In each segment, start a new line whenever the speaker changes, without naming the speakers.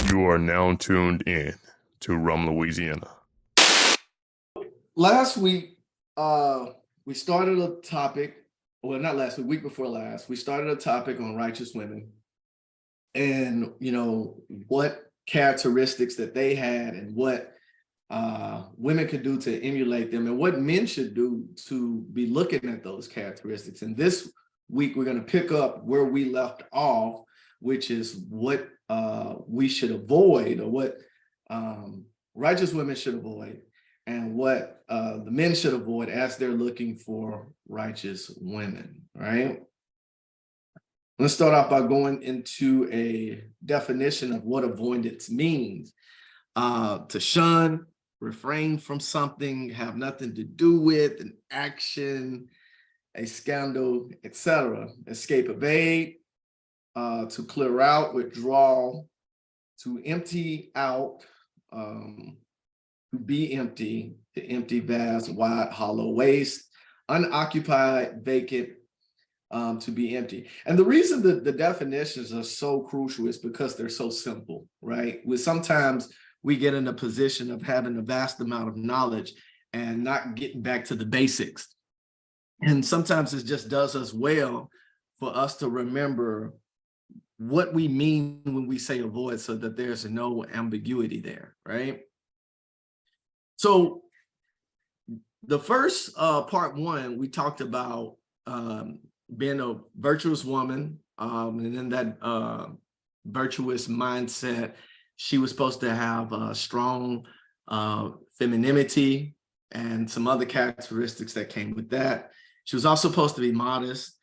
You are now tuned in to Rum, Louisiana.
Last week, we started a topic, well, not last week, week before last, we started a topic on righteous women and, what characteristics that they had and what women could do to emulate them and what men should do to be looking at those characteristics. And this week, we're going to pick up where we left off, which is what we should avoid, or what righteous women should avoid, and what the men should avoid as they're looking for righteous women, right? Let's start off by going into a definition of what avoidance means. To shun, refrain from something, have nothing to do with, an action, a scandal, etc. Escape, evade, to clear out, withdraw, to empty out, to be empty, to empty, vast, wide, hollow, waste, unoccupied, vacant, to be empty. And the reason that the definitions are so crucial is because they're so simple, right? Sometimes we get in a position of having a vast amount of knowledge and not getting back to the basics. And sometimes it just does us well for us to remember what we mean when we say avoid, so that there's no ambiguity there, right? So the first part one, we talked about being a virtuous woman, and in that virtuous mindset, she was supposed to have a strong femininity and some other characteristics that came with that. She was also supposed to be modest,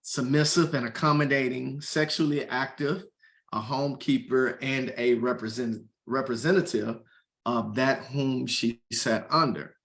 submissive and accommodating, sexually active, a homekeeper, and a representative of that whom she sat under.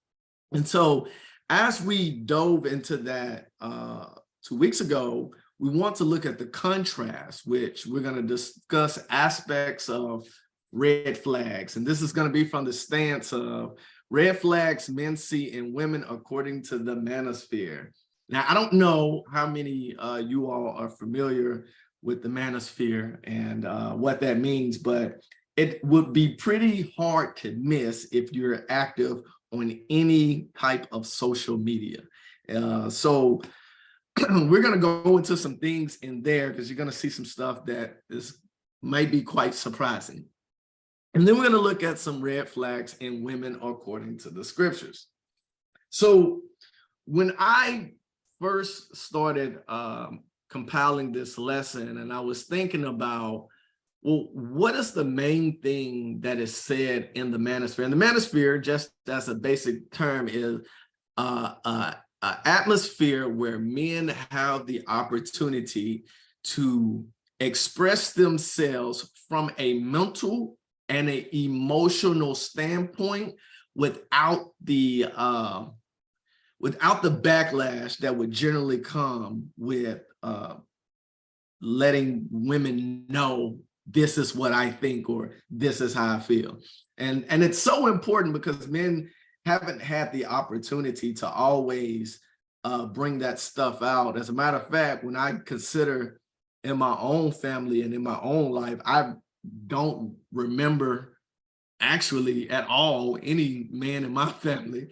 And so as we dove into that 2 weeks ago, we want to look at the contrast, which we're going to discuss aspects of red flags. And this is going to be from the stance of red flags men see in women according to the manosphere. Now, I don't know how many you all are familiar with the manosphere and what that means, but it would be pretty hard to miss if you're active on any type of social media. So we're going to go into some things in there because you're going to see some stuff that might be quite surprising. And then we're going to look at some red flags in women according to the scriptures. So when I first started compiling this lesson, and I was thinking about, well, what is the main thing that is said in the manosphere? And the manosphere, just as a basic term, is an atmosphere where men have the opportunity to express themselves from a mental and an emotional standpoint without the backlash that would generally come with letting women know this is what I think, or this is how I feel. And it's so important because men haven't had the opportunity to always bring that stuff out. As a matter of fact, when I consider in my own family and in my own life, I don't remember actually at all any man in my family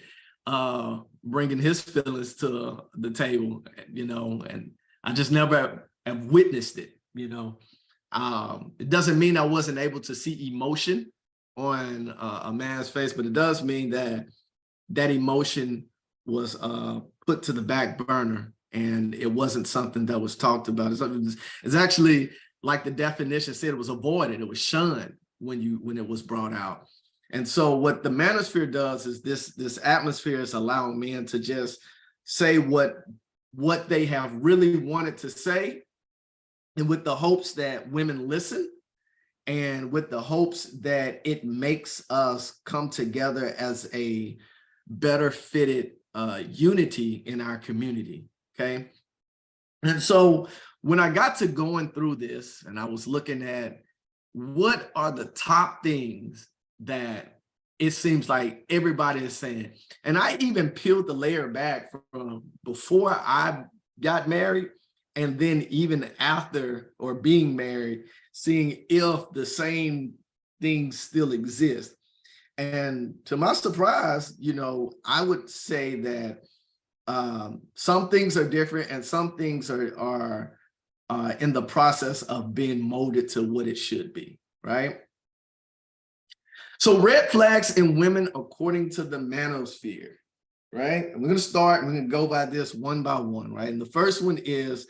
bringing his feelings to the table, and I just never have witnessed it, It doesn't mean I wasn't able to see emotion on a man's face, but it does mean that emotion was put to the back burner and it wasn't something that was talked about. It's actually, like the definition said, it was avoided, it was shunned when it was brought out. And so what the manosphere does is this atmosphere is allowing men to just say what they have really wanted to say, and with the hopes that women listen, and with the hopes that it makes us come together as a better fitted unity in our community, okay? And so when I got to going through this and I was looking at what are the top things that it seems like everybody is saying, and I even peeled the layer back from before I got married, and then even after or being married, seeing if the same things still exist. And to my surprise, I would say that some things are different and some things are in the process of being molded to what it should be, right? So red flags in women according to the manosphere, right? And we're going to go by this one by one, right? And the first one is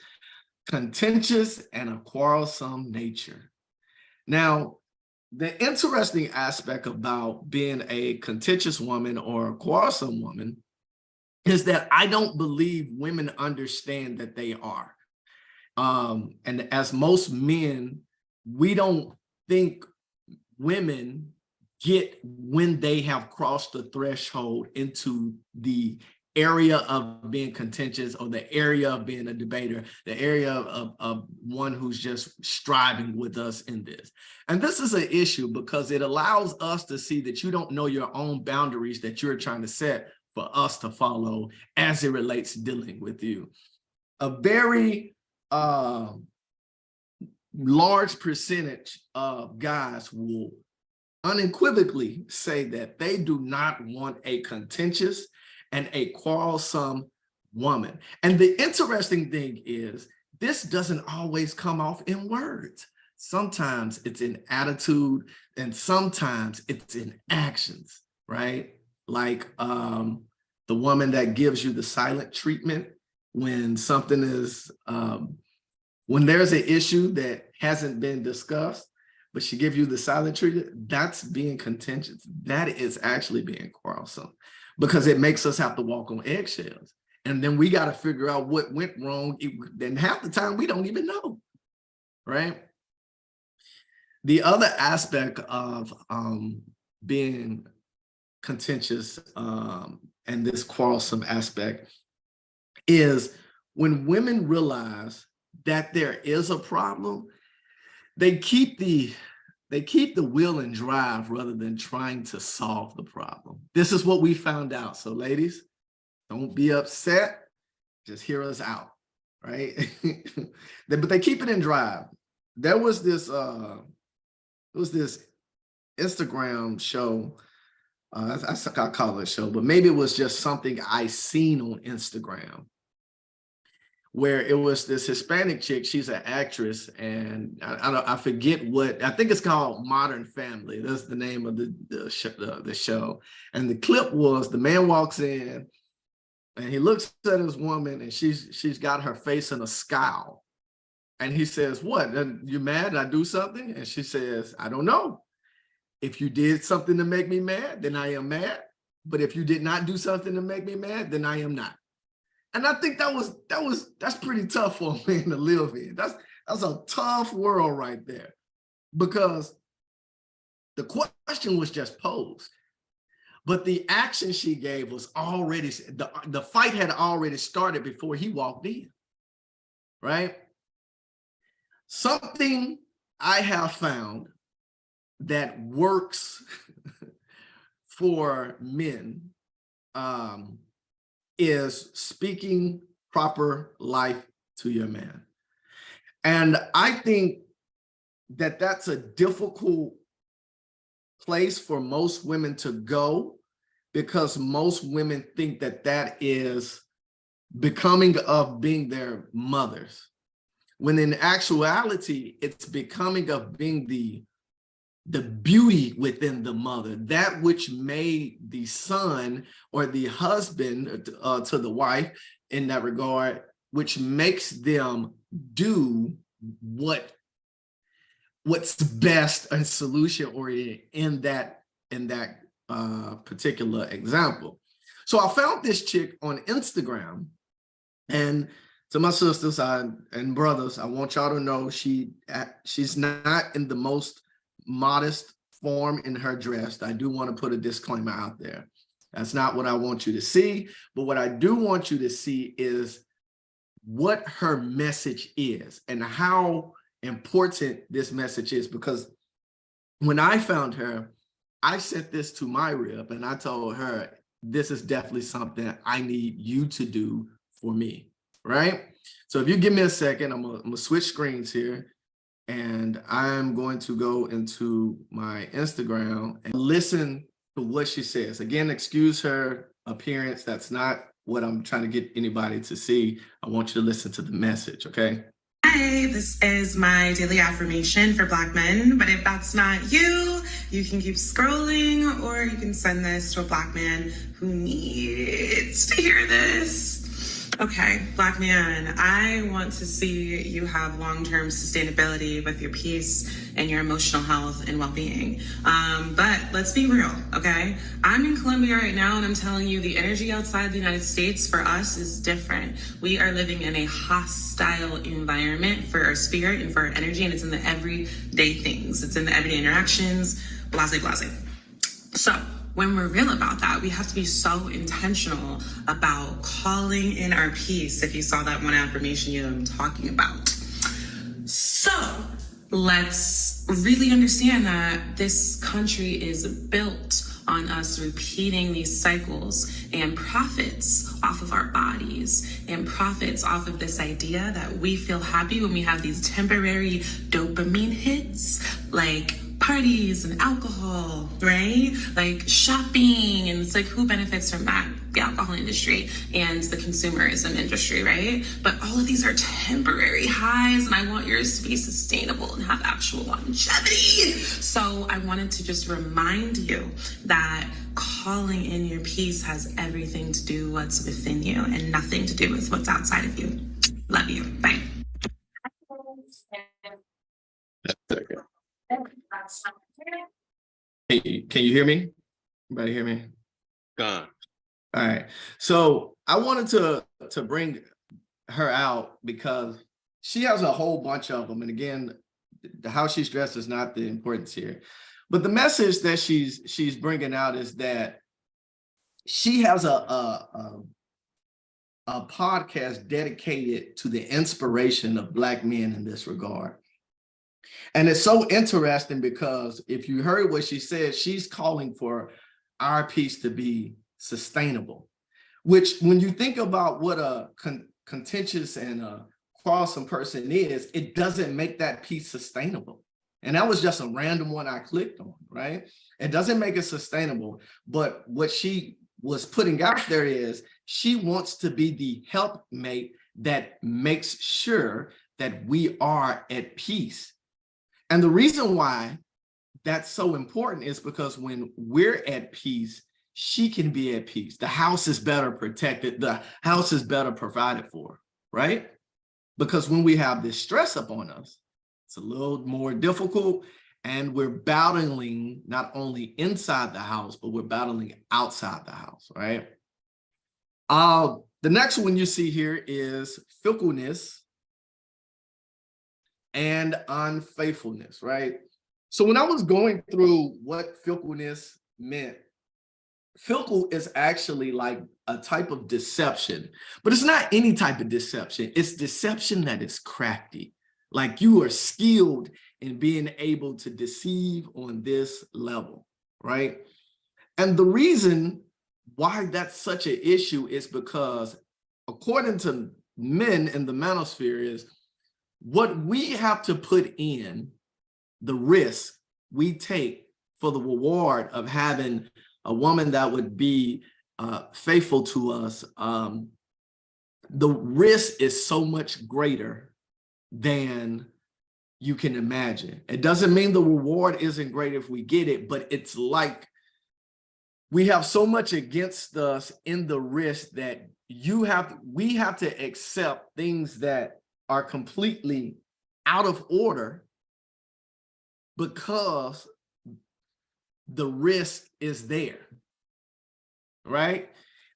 contentious and a quarrelsome nature. Now, the interesting aspect about being a contentious woman or a quarrelsome woman is that I don't believe women understand that they are. And as most men, we don't think women get when they have crossed the threshold into the area of being contentious or the area of being a debater, the area of one who's just striving with us in this. And this is an issue because it allows us to see that you don't know your own boundaries that you're trying to set for us to follow as it relates to dealing with you. A very large percentage of guys will unequivocally say that they do not want a contentious and a quarrelsome woman. And the interesting thing is, this doesn't always come off in words. Sometimes it's in attitude and sometimes it's in actions, right? Like the woman that gives you the silent treatment when something is, when there's an issue that hasn't been discussed, but she gives you the silent treatment, that's being contentious. That is actually being quarrelsome because it makes us have to walk on eggshells. And then we got to figure out what went wrong. Then half the time we don't even know, right? The other aspect of being contentious and this quarrelsome aspect is when women realize that there is a problem, they keep the will and drive rather than trying to solve the problem. This is what we found out. So ladies, don't be upset. Just hear us out, right? But they keep it in drive. There was this Instagram show. I call it a show, but maybe it was just something I seen on Instagram, where it was this Hispanic chick. She's an actress, and I forget what, I think it's called Modern Family. That's the name of the show. And the clip was the man walks in and he looks at his woman and she's got her face in a scowl. And he says, "What, you mad? Did I do something?" And she says, "I don't know. If you did something to make me mad, then I am mad. But if you did not do something to make me mad, then I am not." And I think that's pretty tough for a man to live in. That's a tough world right there, because the question was just posed, but the action she gave was already, the fight had already started before he walked in, right? Something I have found that works for men is speaking proper life to your man. And I think that that's a difficult place for most women to go, because most women think that that is becoming of being their mothers, when in actuality, it's becoming of being the beauty within the mother, that which made the son or the husband to the wife in that regard, which makes them do what's best and solution oriented in that particular example. So I found this chick on Instagram, and to my sisters and brothers, I want y'all to know she's not in the most modest form in her dress. I do want to put a disclaimer out there. That's not what I want you to see, but what I do want you to see is what her message is and how important this message is. Because when I found her, I sent this to my rep and I told her, this is definitely something I need you to do for me, right? So if you give me a second, I'm gonna switch screens here. and I'm going to go into my Instagram and listen to what she says. Again, excuse her appearance. That's not what I'm trying to get anybody to see. I want you to listen to the message, okay?
Hi, this is my daily affirmation for Black men, but if that's not you, you can keep scrolling, or you can send this to a Black man who needs to hear this. Okay, Black man, I want to see you have long-term sustainability with your peace and your emotional health and well-being. But let's be real, okay? I'm in Colombia right now, and I'm telling you, the energy outside the United States for us is different. We are living in a hostile environment for our spirit and for our energy, and it's in the everyday things. It's in the everyday interactions, blase, blase. So, when we're real about that, we have to be so intentional about calling in our peace. If you saw that one affirmation I'm talking about. So let's really understand that this country is built on us repeating these cycles and profits off of our bodies and profits off of this idea that we feel happy when we have these temporary dopamine hits, like parties and alcohol, right? Like shopping, and it's like, who benefits from that? The alcohol industry and the consumerism industry, right? But all of these are temporary highs, and I want yours to be sustainable and have actual longevity. So I wanted to just remind you that calling in your peace has everything to do with what's within you and nothing to do with what's outside of you. Love you. Bye.
Hey, can you hear me? Everybody hear me?
Gone.
All right. So I wanted to bring her out because she has a whole bunch of them. And again, how she's dressed is not the importance here. But the message that she's bringing out is that she has a podcast dedicated to the inspiration of Black men in this regard. And it's so interesting because if you heard what she said, she's calling for our peace to be sustainable, which when you think about what a contentious and a quarrelsome person is, it doesn't make that peace sustainable. And that was just a random one I clicked on, right? It doesn't make it sustainable. But what she was putting out there is she wants to be the helpmate that makes sure that we are at peace. And the reason why that's so important is because when we're at peace, she can be at peace. The house is better protected. The house is better provided for, right? Because when we have this stress upon us, it's a little more difficult, and we're battling not only inside the house, but we're battling outside the house, right? The next one you see here is fickleness and unfaithfulness, right? So when I was going through what fickleness meant, fickle is actually like a type of deception, but it's not any type of deception. It's deception that is crafty. Like you are skilled in being able to deceive on this level, right? And the reason why that's such an issue is because according to men in the manosphere is what we have to put in, the risk we take for the reward of having a woman that would be faithful to us, the risk is so much greater than you can imagine. It doesn't mean the reward isn't great if we get it, but it's like we have so much against us in the risk that we have to accept things that are completely out of order because the risk is there, right?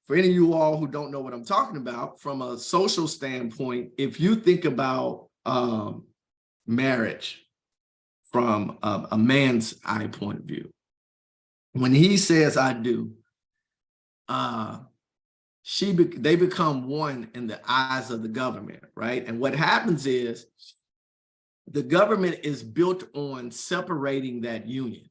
For any of you all who don't know what I'm talking about, from a social standpoint, if you think about marriage from a man's eye point of view, when he says I do, they become one in the eyes of the government, right? And what happens is the government is built on separating that union.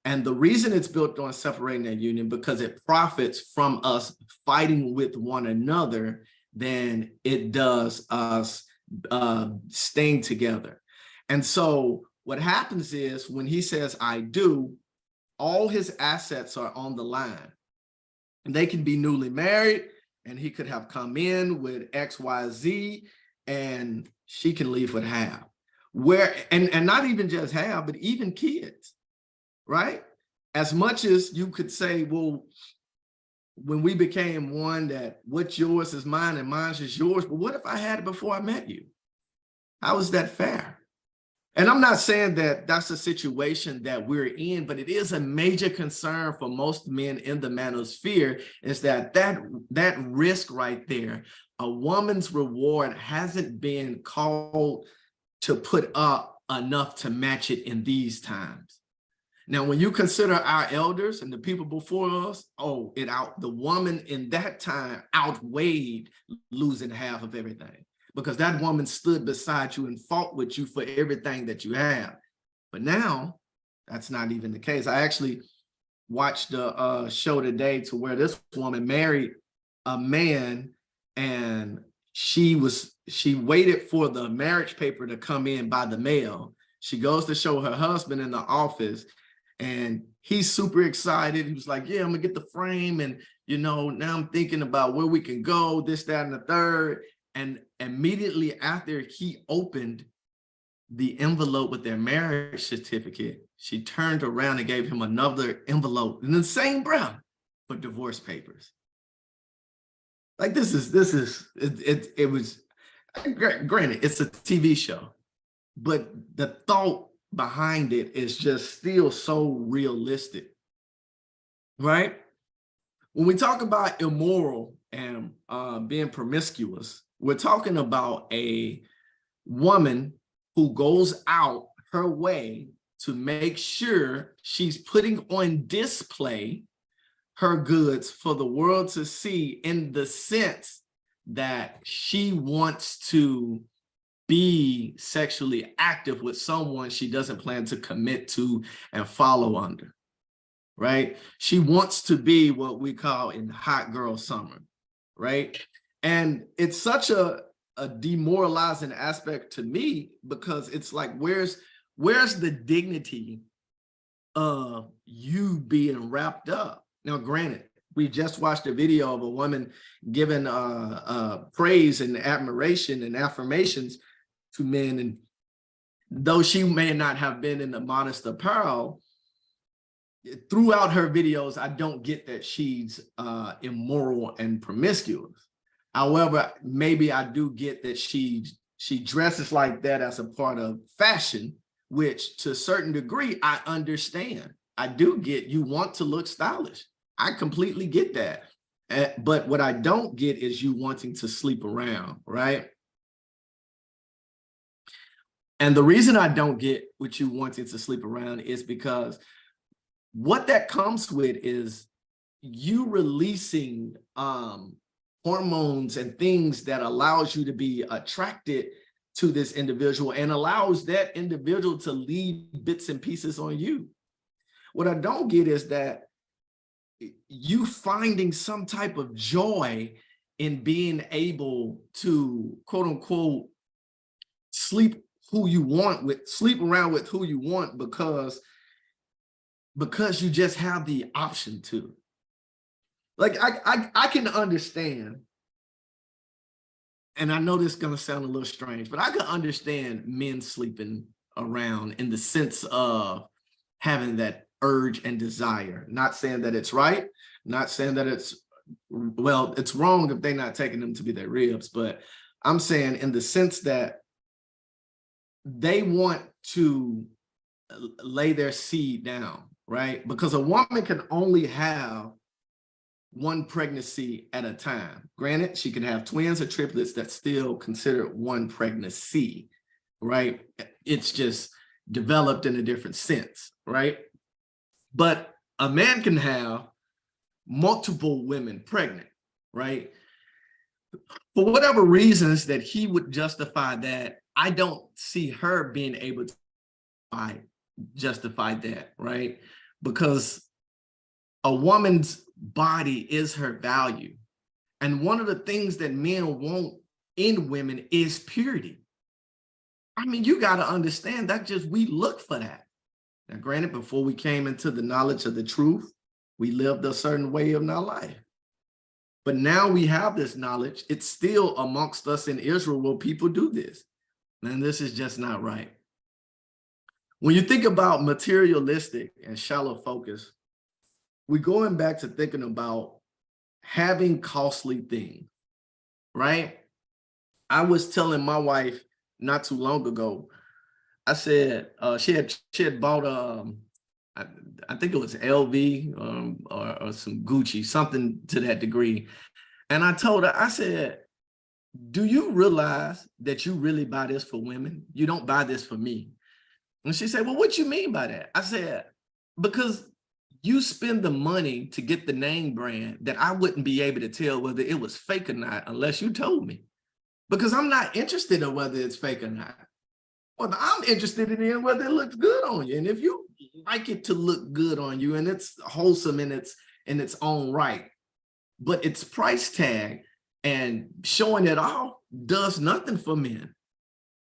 And the reason it's built on separating that union because it profits from us fighting with one another than it does us staying together. And so what happens is when he says, I do, all his assets are on the line. And they can be newly married, and he could have come in with X, Y, Z, and she can leave with half. And not even just half, but even kids, right? As much as you could say, well, when we became one, that what's yours is mine and mine is yours, but what if I had it before I met you? How is that fair? And I'm not saying that that's a situation that we're in, but it is a major concern for most men in the manosphere, is that risk right there, a woman's reward hasn't been called to put up enough to match it in these times. Now, when you consider our elders and the people before us, the woman in that time outweighed losing half of everything, because that woman stood beside you and fought with you for everything that you have. But now, that's not even the case. I actually watched a show today to where this woman married a man, and she waited for the marriage paper to come in by the mail. She goes to show her husband in the office, and he's super excited. He was like, yeah, I'm gonna get the frame. And, now I'm thinking about where we can go, this, that, and the third. And immediately after he opened the envelope with their marriage certificate, she turned around and gave him another envelope in the same breath for divorce papers. Like, it was, granted, it's a TV show, but the thought behind it is just still so realistic, right? When we talk about immoral and being promiscuous, we're talking about a woman who goes out her way to make sure she's putting on display her goods for the world to see, in the sense that she wants to be sexually active with someone she doesn't plan to commit to and follow under, right? She wants to be what we call in hot girl summer, right? And it's such a demoralizing aspect to me, because it's like, where's the dignity of you being wrapped up? Now, granted, we just watched a video of a woman giving praise and admiration and affirmations to men, and though she may not have been in the modest apparel, throughout her videos, I don't get that she's immoral and promiscuous. However, maybe I do get that she dresses like that as a part of fashion, which to a certain degree, I understand. I do get you want to look stylish. I completely get that. But what I don't get is you wanting to sleep around, right? And the reason I don't get what you wanting to sleep around is because what that comes with is you releasing hormones and things that allows you to be attracted to this individual and allows that individual to leave bits and pieces on you. What I don't get is that you finding some type of joy in being able to, quote unquote, sleep around with who you want because you just have the option to. Like, I can understand, and I know this is going to sound a little strange, but I can understand men sleeping around in the sense of having that urge and desire. Not saying that it's right, not saying that it's wrong if they're not taking them to be their ribs, but I'm saying in the sense that they want to lay their seed down, right? Because a woman can only have one pregnancy at a time. Granted, she can have twins or triplets that's still considered one pregnancy, right? It's just developed in a different sense, right? But a man can have multiple women pregnant, right? For whatever reasons that he would justify that, I don't see her being able to justify that, right? Because a woman's body is her value. And one of the things that men want in women is purity. I mean, you got to understand that just we look for that. Now, granted, before we came into the knowledge of the truth, we lived a certain way of our life. But now we have this knowledge. It's still amongst us in Israel where people do this. And this is just not right. When you think about materialistic and shallow focus, we're going back to thinking about having costly things, right? I was telling my wife not too long ago, I said she had bought I think it was LV or some Gucci, something to that degree. And I told her, I said, do you realize that you really buy this for women? You don't buy this for me. And she said, well, what you mean by that? I said, because you spend the money to get the name brand that I wouldn't be able to tell whether it was fake or not unless you told me. Because I'm not interested in whether it's fake or not. Well, I'm interested in whether it looks good on you. And if you like it to look good on you and it's wholesome in its own right, but its price tag and showing it off does nothing for men.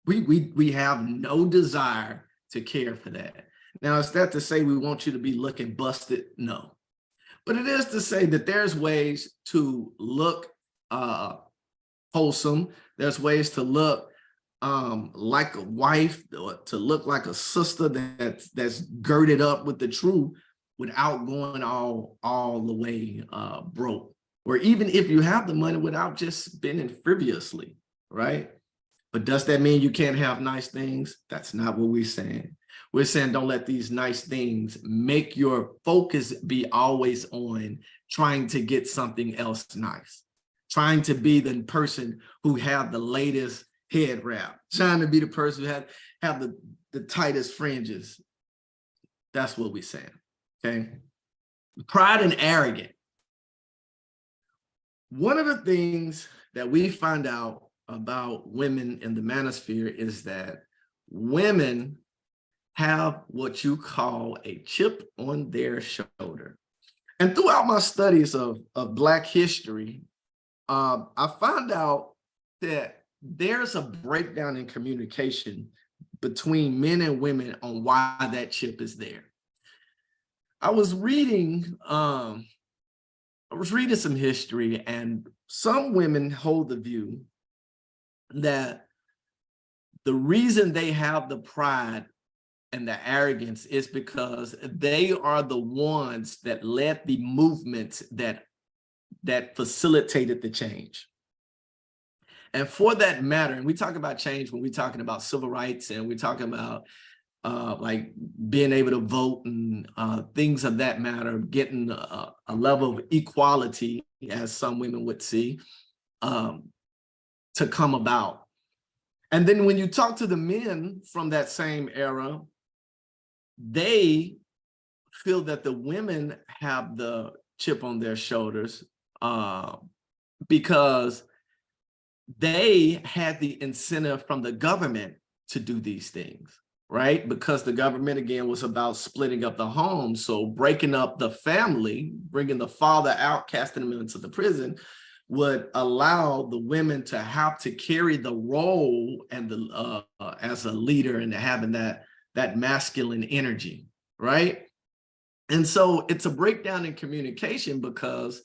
We have no desire to care for that. Now, is that to say we want you to be looking busted? No. But it is to say that there's ways to look wholesome. There's ways to look like a wife, or to look like a sister that's girded up with the truth without going all the way broke. Or even if you have the money without just spending frivolously, right? But does that mean you can't have nice things? That's not what we're saying. We're saying don't let these nice things make your focus be always on trying to get something else nice, trying to be the person who have the latest head wrap, trying to be the person who have the tightest fringes. That's what we're saying, okay? Pride and arrogance. One of the things that we find out about women in the manosphere is that women have what you call a chip on their shoulder. And throughout my studies of Black history, I found out that there's a breakdown in communication between men and women on why that chip is there. I was reading some history, and some women hold the view that the reason they have the pride and the arrogance is because they are the ones that led the movements that facilitated the change. And for that matter, and we talk about change when we're talking about civil rights and we're talking about like being able to vote and things of that matter, getting a level of equality, as some women would see, to come about. And then when you talk to the men from that same era, they feel that the women have the chip on their shoulders because they had the incentive from the government to do these things, right? Because the government, again, was about splitting up the home. So breaking up the family, bringing the father out, casting him into the prison, would allow the women to have to carry the role and the as a leader and having that masculine energy, right? And so it's a breakdown in communication because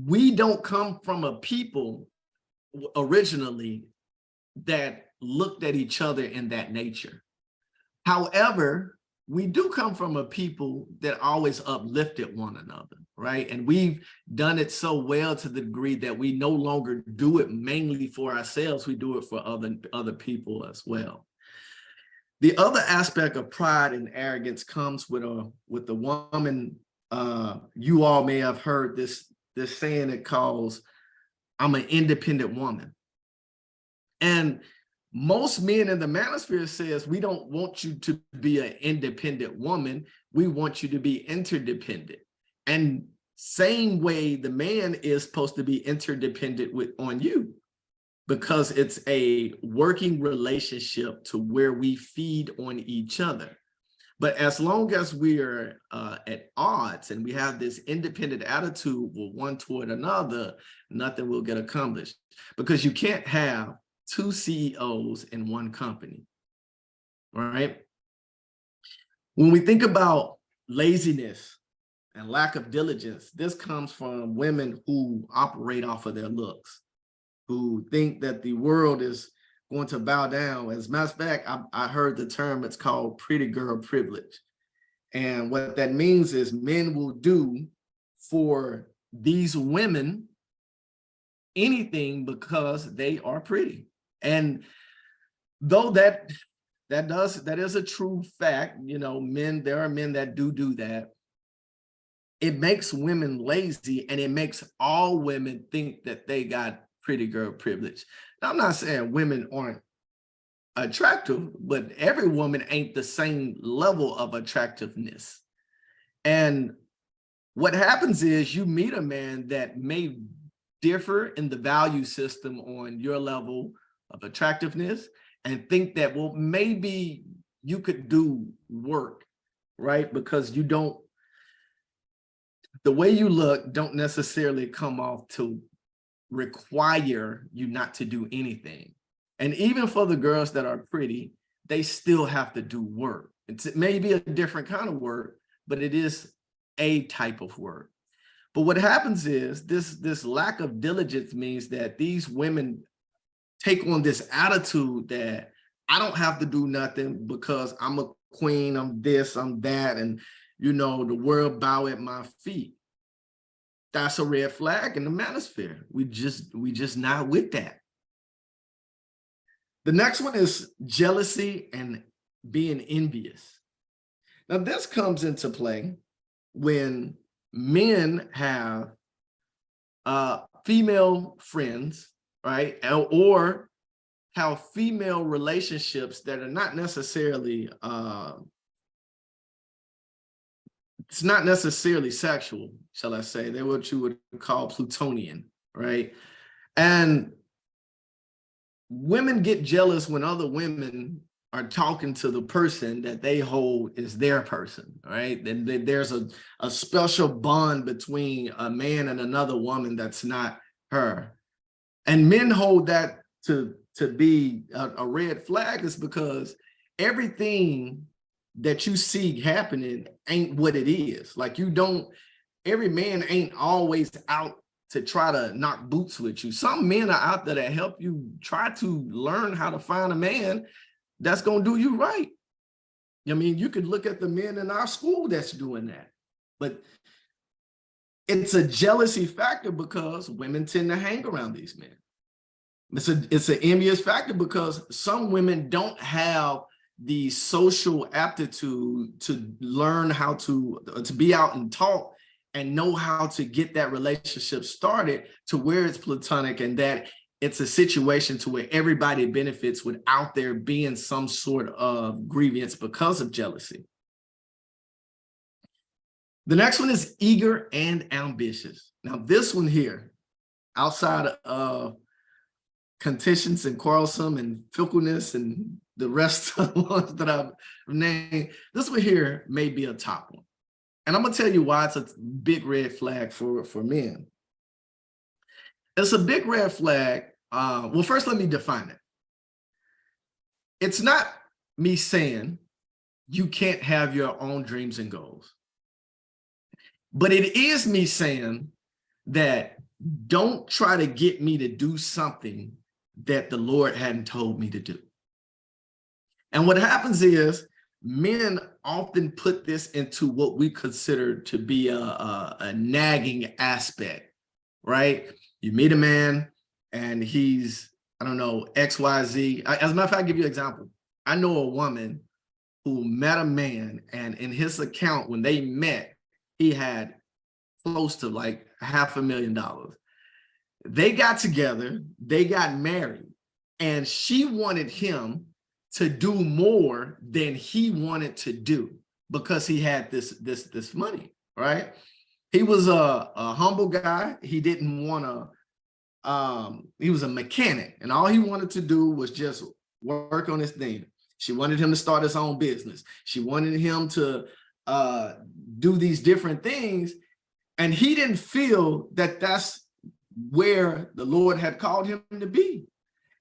we don't come from a people originally that looked at each other in that nature. However, we do come from a people that always uplifted one another, right? And we've done it so well to the degree that we no longer do it mainly for ourselves, we do it for other people as well. The other aspect of pride and arrogance comes with the woman. You all may have heard this saying it calls, I'm an independent woman. And most men in the manosphere says, we don't want you to be an independent woman. We want you to be interdependent. And same way the man is supposed to be interdependent on you, because it's a working relationship to where we feed on each other. But as long as we are at odds and we have this independent attitude with one toward another, nothing will get accomplished, because you can't have 2 CEOs in one company, right? When we think about laziness and lack of diligence, this comes from women who operate off of their looks, who think that the world is going to bow down. As a matter of fact, I heard the term, it's called pretty girl privilege. And what that means is men will do for these women anything because they are pretty. And though that is a true fact, you know, there are men that do that. It makes women lazy, and it makes all women think that they got pretty girl privilege. Now, I'm not saying women aren't attractive, but every woman ain't the same level of attractiveness. And what happens is you meet a man that may differ in the value system on your level of attractiveness and think that, well, maybe you could do work, right? Because the way you look don't necessarily come off to require you not to do anything. And even for the girls that are pretty, they still have to do work. It may be a different kind of work, but it is a type of work. But what happens is this lack of diligence means that these women take on this attitude that I don't have to do nothing because I'm a queen, I'm this, I'm that, and you know, the world bow at my feet. That's a red flag in the manosphere. We just not with that. The next one is jealousy and being envious. Now, this comes into play when men have female friends, right? Or have female relationships that are not necessarily, it's not necessarily sexual, shall I say. They're what you would call plutonian, right? And women get jealous when other women are talking to the person that they hold is their person, right? And there's a special bond between a man and another woman that's not her. And men hold that to be a red flag, is because everything that you see happening ain't what it is. Like every man ain't always out to try to knock boots with you. Some men are out there that help you try to learn how to find a man that's going to do you right. I mean, you could look at the men in our school that's doing that, but it's a jealousy factor because women tend to hang around these men. It's an envious factor because some women don't have the social aptitude to learn how to be out and talk and know how to get that relationship started to where it's platonic and that it's a situation to where everybody benefits without there being some sort of grievance because of jealousy. The next one is eager and ambitious. Now, this one here, outside of contentious and quarrelsome and fickleness and the rest of the ones that I've named, this one here may be a top one. And I'm going to tell you why it's a big red flag for men. It's a big red flag. Well, first, let me define it. It's not me saying you can't have your own dreams and goals. But it is me saying that don't try to get me to do something that the Lord hadn't told me to do. And what happens is men often put this into what we consider to be a nagging aspect, right? You meet a man and he's, I don't know, XYZ. As a matter of fact, I'll give you an example. I know a woman who met a man, and in his account, when they met, he had close to like $500,000. They got together, they got married, and she wanted him to do more than he wanted to do because he had this money, right? He was a humble guy. He didn't want to, he was a mechanic, and all he wanted to do was just work on his thing. She wanted him to start his own business. She wanted him to do these different things, and he didn't feel that that's where the Lord had called him to be.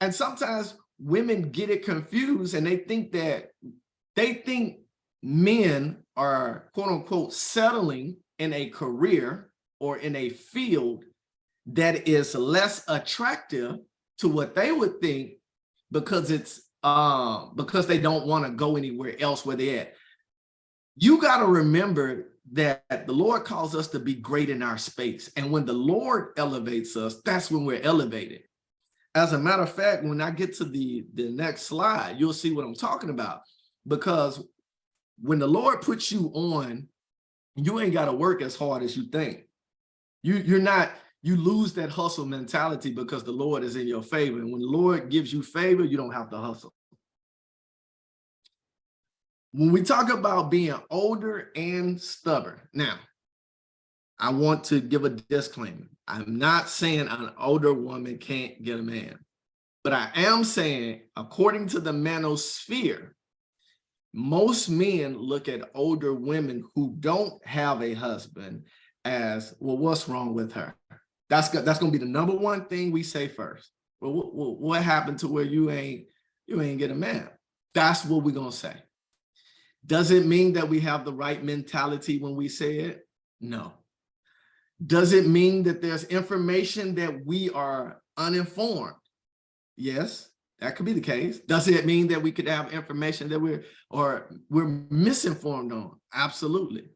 And sometimes women get it confused and they think men are quote unquote settling in a career or in a field that is less attractive to what they would think because it's because they don't want to go anywhere else where they're at. You got to remember that the Lord calls us to be great in our space. And when the Lord elevates us, that's when we're elevated. As a matter of fact, when I get to the next slide, you'll see what I'm talking about. Because when the Lord puts you on, you ain't got to work as hard as you think. You lose that hustle mentality because the Lord is in your favor. And when the Lord gives you favor, you don't have to hustle. When we talk about being older and stubborn, now, I want to give a disclaimer. I'm not saying an older woman can't get a man, but I am saying, according to the manosphere, most men look at older women who don't have a husband as, well, what's wrong with her? That's going to be the number one thing we say first. Well, what happened to where you ain't get a man? That's what we're going to say. Does it mean that we have the right mentality when we say it? No. Does it mean that there's information that we are uninformed? Yes, that could be the case. Does it mean that we could have information that we're misinformed on? Absolutely.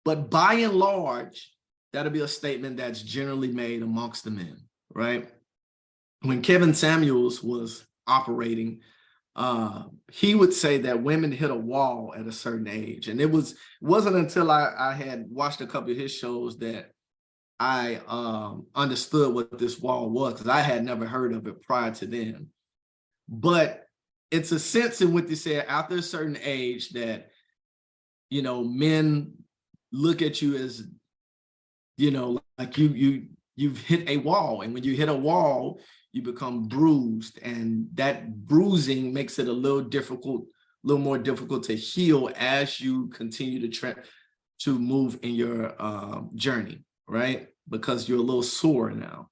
But by and large, that'll be a statement that's generally made amongst the men, right? When Kevin Samuels was operating, he would say that women hit a wall at a certain age. And it wasn't until I had watched a couple of his shows that I understood what this wall was, because I had never heard of it prior to then. But it's a sense in which they say after a certain age that, men look at you as, like you've hit a wall. And when you hit a wall, you become bruised, and that bruising makes it a little more difficult to heal as you continue to move in your journey, right? Because you're a little sore now.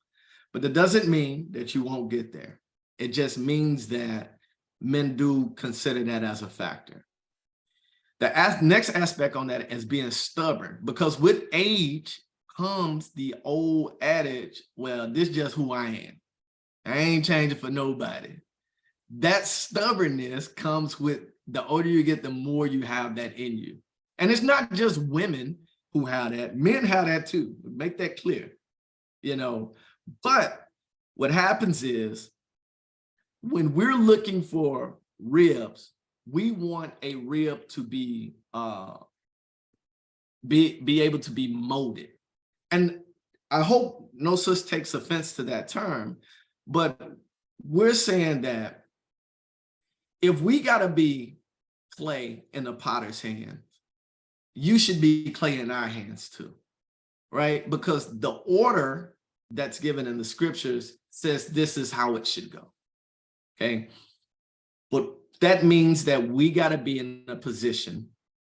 But that doesn't mean that you won't get there. It just means that men do consider that as a factor. The next aspect on that is being stubborn, because with age comes the old adage, well, this is just who I am. I ain't changing for nobody. That stubbornness comes with the older you get, the more you have that in you. And it's not just women who have that. Men have that too. Make that clear. But what happens is when we're looking for ribs, we want a rib to be able to be molded. And I hope no sis takes offense to that term, but we're saying that if we got to be clay in the potter's hands, you should be clay in our hands too, right? Because the order that's given in the scriptures says this is how it should go, okay? But that means that we got to be in a position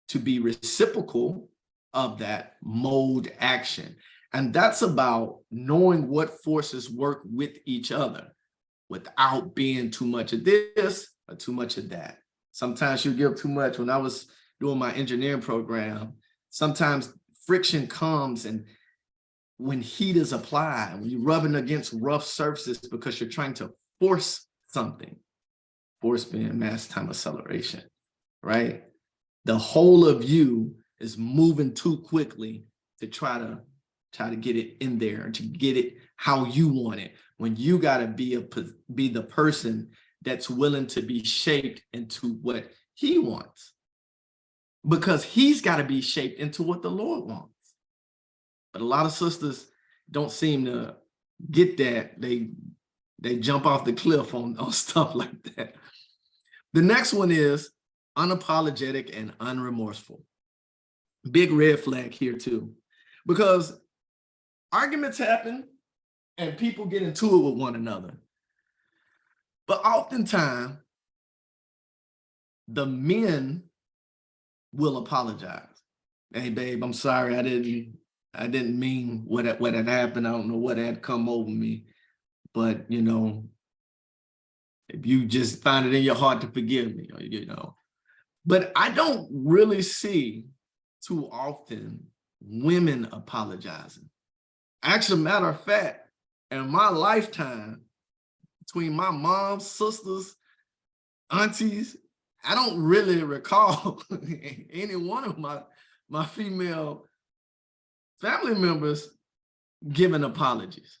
to be reciprocal of that mold action. And that's about knowing what forces work with each other without being too much of this or too much of that. Sometimes you give too much. When I was doing my engineering program, sometimes friction comes, and when heat is applied, when you're rubbing against rough surfaces because you're trying to force something, force being mass time acceleration, right? The whole of you is moving too quickly to try to get it in there and to get it how you want it, when you got to be the person that's willing to be shaped into what he wants, because he's got to be shaped into what the Lord wants. But a lot of sisters don't seem to get that. They jump off the cliff on stuff like that. The next one is unapologetic and unremorseful. Big red flag here too, because arguments happen and people get into it with one another. But oftentimes, the men will apologize. Hey, babe, I'm sorry. I didn't mean what had happened. I don't know what had come over me. But, if you just find it in your heart to forgive me, or. But I don't really see too often women apologizing. Actually, matter of fact, in my lifetime, between my mom, sisters, aunties, I don't really recall any one of my female family members giving apologies.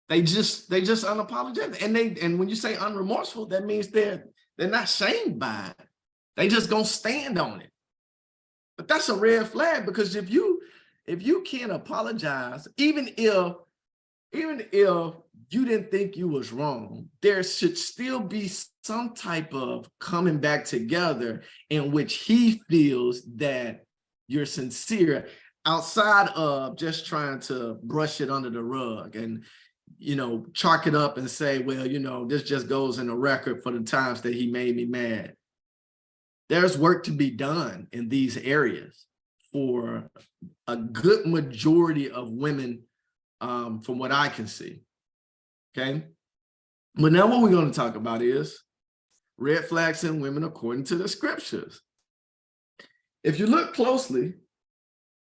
They just unapologetic. And when you say unremorseful, that means they're not shamed by it. They just gonna stand on it. But that's a red flag, because if you can't apologize, even if you didn't think you was wrong, there should still be some type of coming back together in which he feels that you're sincere, outside of just trying to brush it under the rug and, chalk it up and say, well, this just goes in the record for the times that he made me mad. There's work to be done in these areas for a good majority of women, from what I can see. Okay. But now what we're going to talk about is red flags in women according to the scriptures. If you look closely,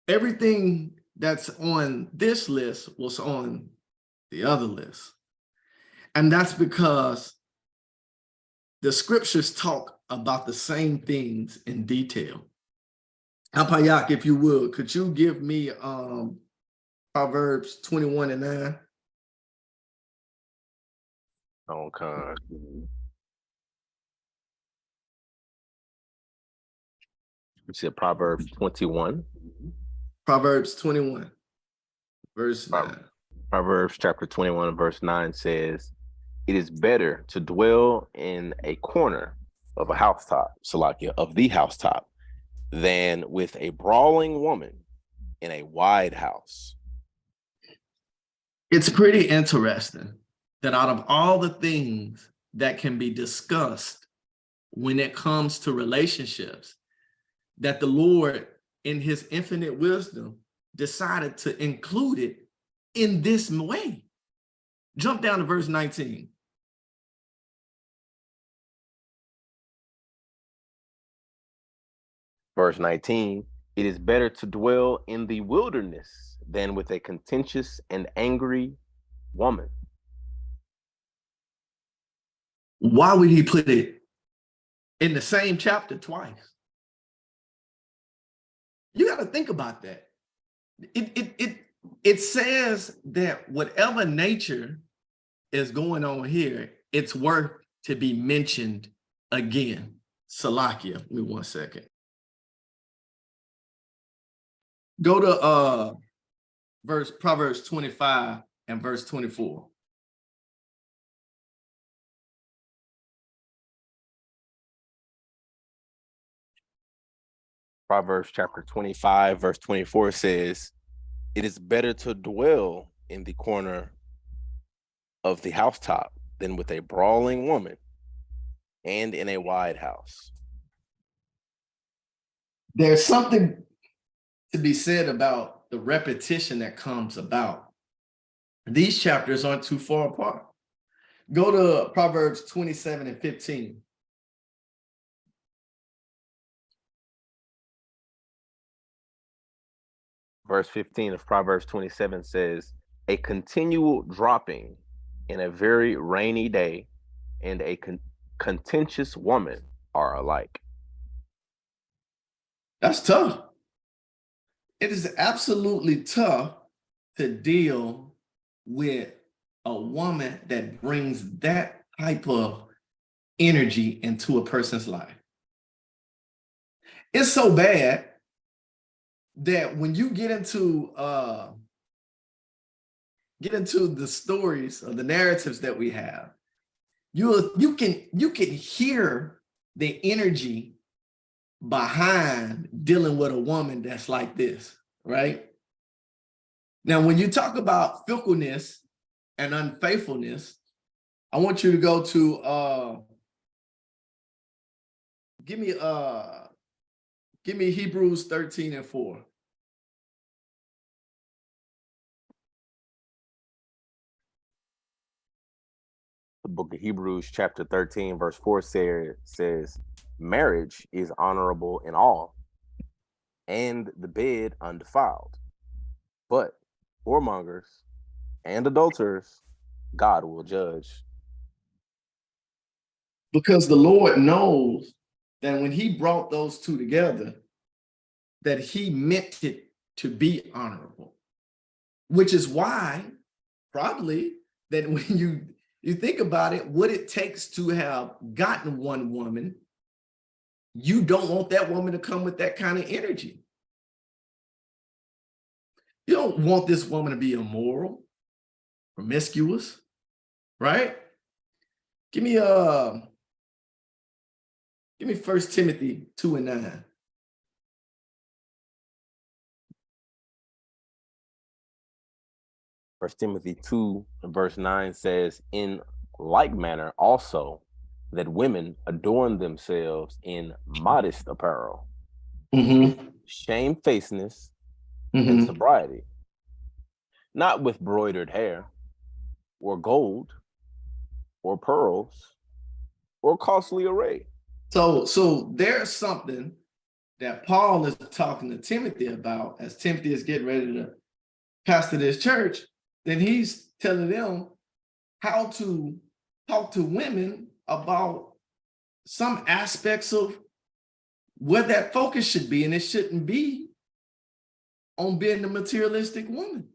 everything that's on this list was on the other list. And that's because the scriptures talk about the same things in detail. Apayak, if you would, could you give me Proverbs 21:9?
Okay. You said Proverbs 21.
Proverbs 21, verse 9.
Proverbs chapter 21, verse 9 says, "It is better to dwell in a corner of a housetop, Salakia, of the housetop, than with a brawling woman in a wide house."
It's pretty interesting that out of all the things that can be discussed when it comes to relationships, that the Lord, in his infinite wisdom, decided to include it in this way. Jump down to verse 19.
Verse 19, "It is better to dwell in the wilderness than with a contentious and angry woman."
Why would he put it in the same chapter twice? You got to think about that. It says that whatever nature is going on here, it's worth to be mentioned again. Salakia, give me 1 second. Go to Proverbs 25 and verse 24.
Proverbs chapter 25, verse 24 says, "It is better to dwell in the corner of the housetop than with a brawling woman and in a wide house."
There's something to be said about the repetition that comes about. These chapters aren't too far apart. Go to Proverbs 27 and 15.
Verse 15 of Proverbs 27 says, "A continual dropping in a very rainy day and a contentious woman are alike."
That's tough. It is absolutely tough to deal with a woman that brings that type of energy into a person's life. It's so bad that when you get into the stories or the narratives that we have, you can hear the energy behind dealing with a woman that's like this, right? Now, when you talk about fickleness and unfaithfulness, I want you to go to give me Hebrews 13 and 4.
book of Hebrews, chapter 13, verse 4 says, marriage is honorable in all, and the bed undefiled. But whoremongers and adulterers, God will judge.
Because the Lord knows that when he brought those two together, that he meant it to be honorable, which is why probably that when you think about it, what it takes to have gotten one woman, you don't want that woman to come with that kind of energy. You don't want this woman to be immoral, promiscuous, right? Give me 1 Timothy 2:9.
1 Timothy 2 and verse 9 says, in like manner also, that women adorn themselves in modest apparel, shamefacedness, and sobriety, not with broidered hair, or gold, or pearls, or costly array.
So there's something that Paul is talking to Timothy about as Timothy is getting ready to pastor this church. Then he's telling them how to talk to women about some aspects of where that focus should be, and it shouldn't be on being the materialistic woman.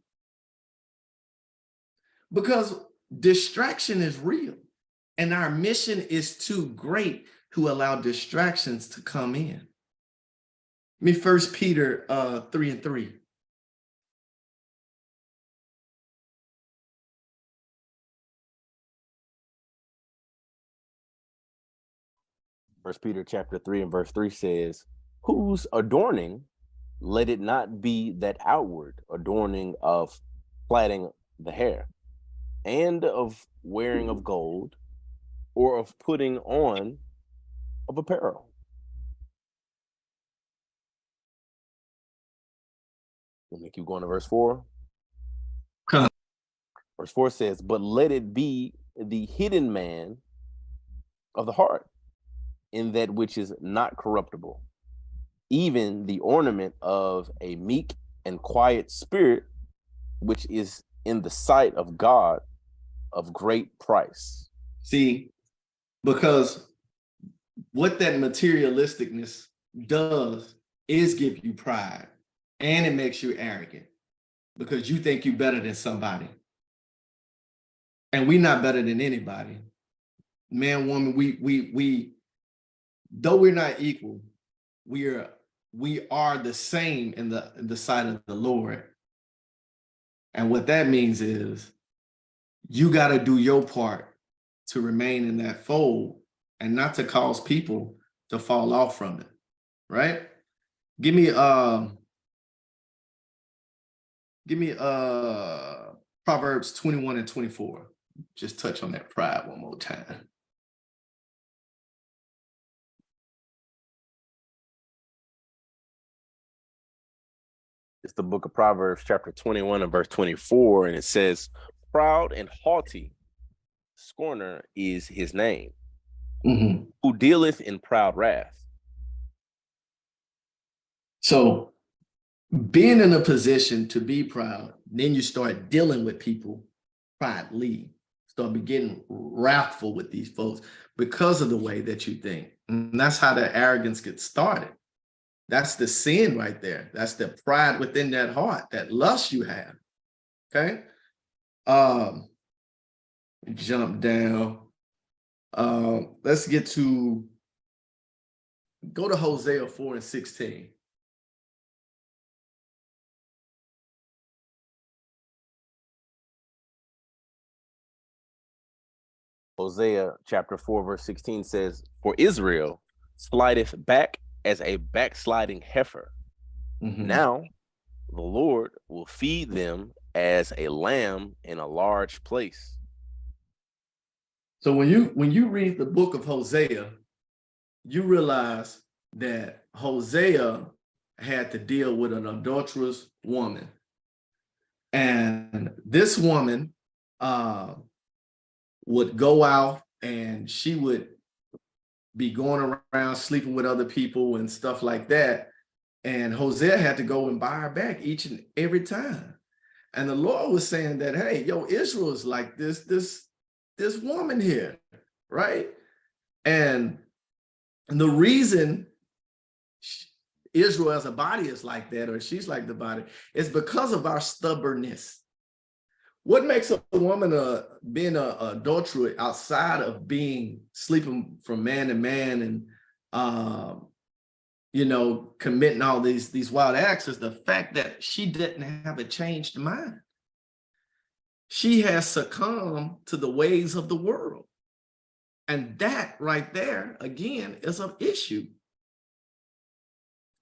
Because distraction is real, and our mission is too great to allow distractions to come in. 1 Peter 3:3.
1 Peter chapter 3 and verse 3 says, whose adorning, let it not be that outward adorning of plaiting the hair, and of wearing of gold, or of putting on of apparel. Let me keep going to verse 4. Verse 4 says, but let it be the hidden man of the heart, in that which is not corruptible, even the ornament of a meek and quiet spirit, which is in the sight of God of great price.
See, because what that materialisticness does is give you pride, and it makes you arrogant because you think you're better than somebody. And we're not better than anybody. Man, woman, we though we're not equal, we are the same in the sight of the Lord. And what that means is you got to do your part to remain in that fold and not to cause people to fall off from it, right? Give me Proverbs 21 and 24. Just touch on that pride one more time.
It's the book of Proverbs, chapter 21 and verse 24, and it says, proud and haughty scorner is his name, who dealeth in proud wrath.
So being in a position to be proud, then you start dealing with people privately, start getting wrathful with these folks because of the way that you think. And that's how the arrogance gets started. That's the sin right there. That's the pride within that heart, that lust you have. Okay. Jump down. Let's go to Hosea 4 and 16.
Hosea chapter 4 verse 16 says, for Israel slideth back as a backsliding heifer. Now the Lord will feed them as a lamb in a large place.
So when you read the book of Hosea, you realize that Hosea had to deal with an adulterous woman. And this woman would go out and she would be going around sleeping with other people and stuff like that. And Hosea had to go and buy her back each and every time. And the Lord was saying that, hey, yo, Israel is like this woman here, right? And the reason Israel as a body is like that, or she's like the body, is because of our stubbornness. What makes a woman being an adulterer outside of being sleeping from man to man and committing all these wild acts is the fact that she didn't have a changed mind. She has succumbed to the ways of the world. And that right there, again, is an issue.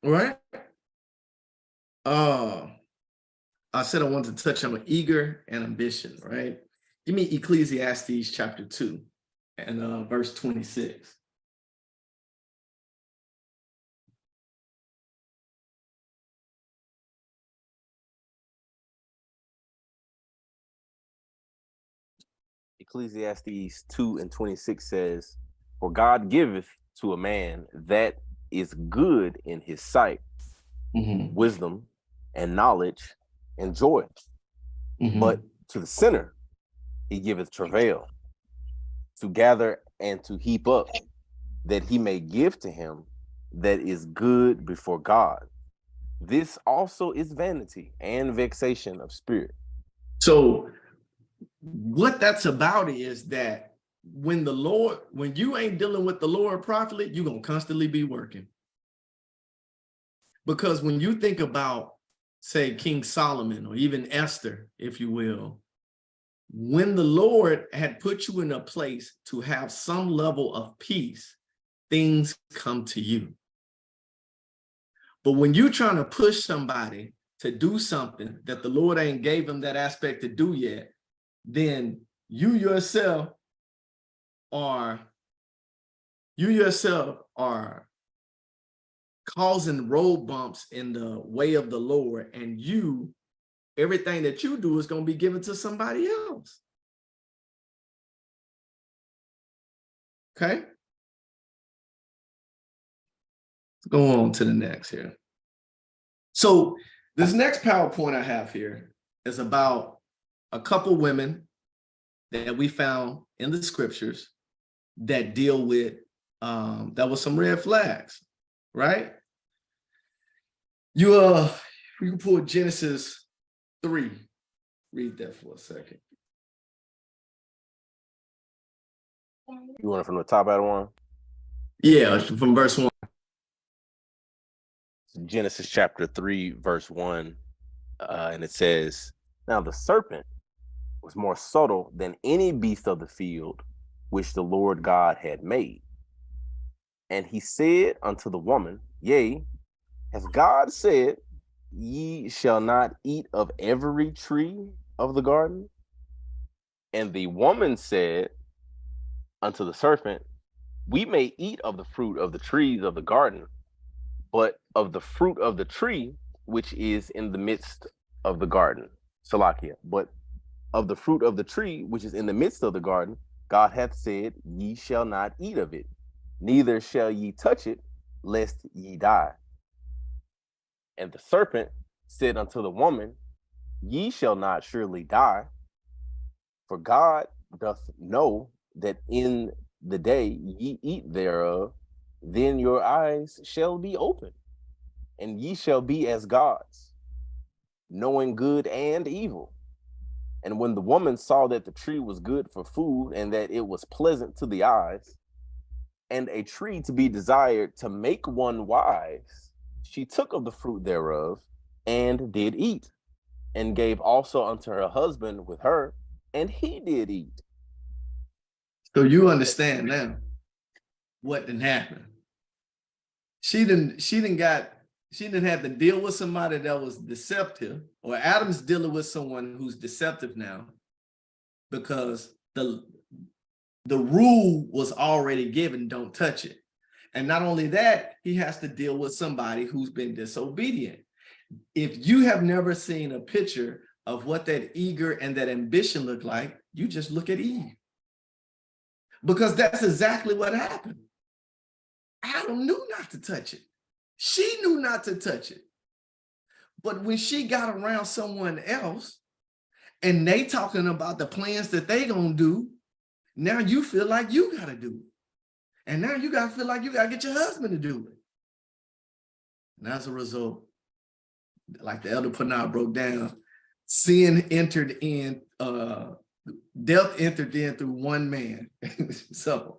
Right? I said I wanted to touch on eager and ambition, right? Give me Ecclesiastes chapter 2 and verse 26.
Ecclesiastes 2 and 26 says, "For God giveth to a man that is good in his sight, wisdom and knowledge and joy. But to the sinner he giveth travail, to gather and to heap up, that he may give to him that is good before God. This also is vanity and vexation of spirit."
So what that's about is that when you ain't dealing with the Lord properly, you're going to constantly be working. Because when you think about, say, King Solomon or even Esther, if you will, when the Lord had put you in a place to have some level of peace, things come to you. But when you're trying to push somebody to do something that the Lord ain't gave them that aspect to do yet, then you yourself are causing road bumps in the way of the Lord, and everything that you do is going to be given to somebody else. Okay? Let's go on to the next here. So this next PowerPoint I have here is about a couple women that we found in the scriptures that deal with, that was some red flags, right? You can pull Genesis 3. Read that for a second.
You want it from the top out of one?
Yeah, from verse 1.
Genesis chapter 3, verse 1, and it says, "Now the serpent was more subtle than any beast of the field which the Lord God had made. And he said unto the woman, Yea, has God said, Ye shall not eat of every tree of the garden? And the woman said unto the serpent, We may eat of the fruit of the trees of the garden, but of the fruit of the tree which is in the midst of the garden," Salakia, "but of the fruit of the tree which is in the midst of the garden, God hath said, Ye shall not eat of it, neither shall ye touch it, lest ye die. And the serpent said unto the woman, Ye shall not surely die, for God doth know that in the day ye eat thereof, then your eyes shall be open, and ye shall be as gods, knowing good and evil. And when the woman saw that the tree was good for food, and that it was pleasant to the eyes, and a tree to be desired to make one wise, she took of the fruit thereof, and did eat, and gave also unto her husband with her, and he did eat."
So you understand now what didn't happen. She didn't have to deal with somebody that was deceptive, or Adam's dealing with someone who's deceptive now, because the rule was already given, don't touch it. And not only that, he has to deal with somebody who's been disobedient. If you have never seen a picture of what that eager and that ambition look like, you just look at Eve. because that's exactly what happened. Adam knew not to touch it. She knew not to touch it. But when she got around someone else and they talking about the plans that they gonna do, now you feel like you gotta do it. And now you gotta feel like you gotta get your husband to do it. And as a result, like the elder Panah broke down, sin entered in, death entered in through one man. So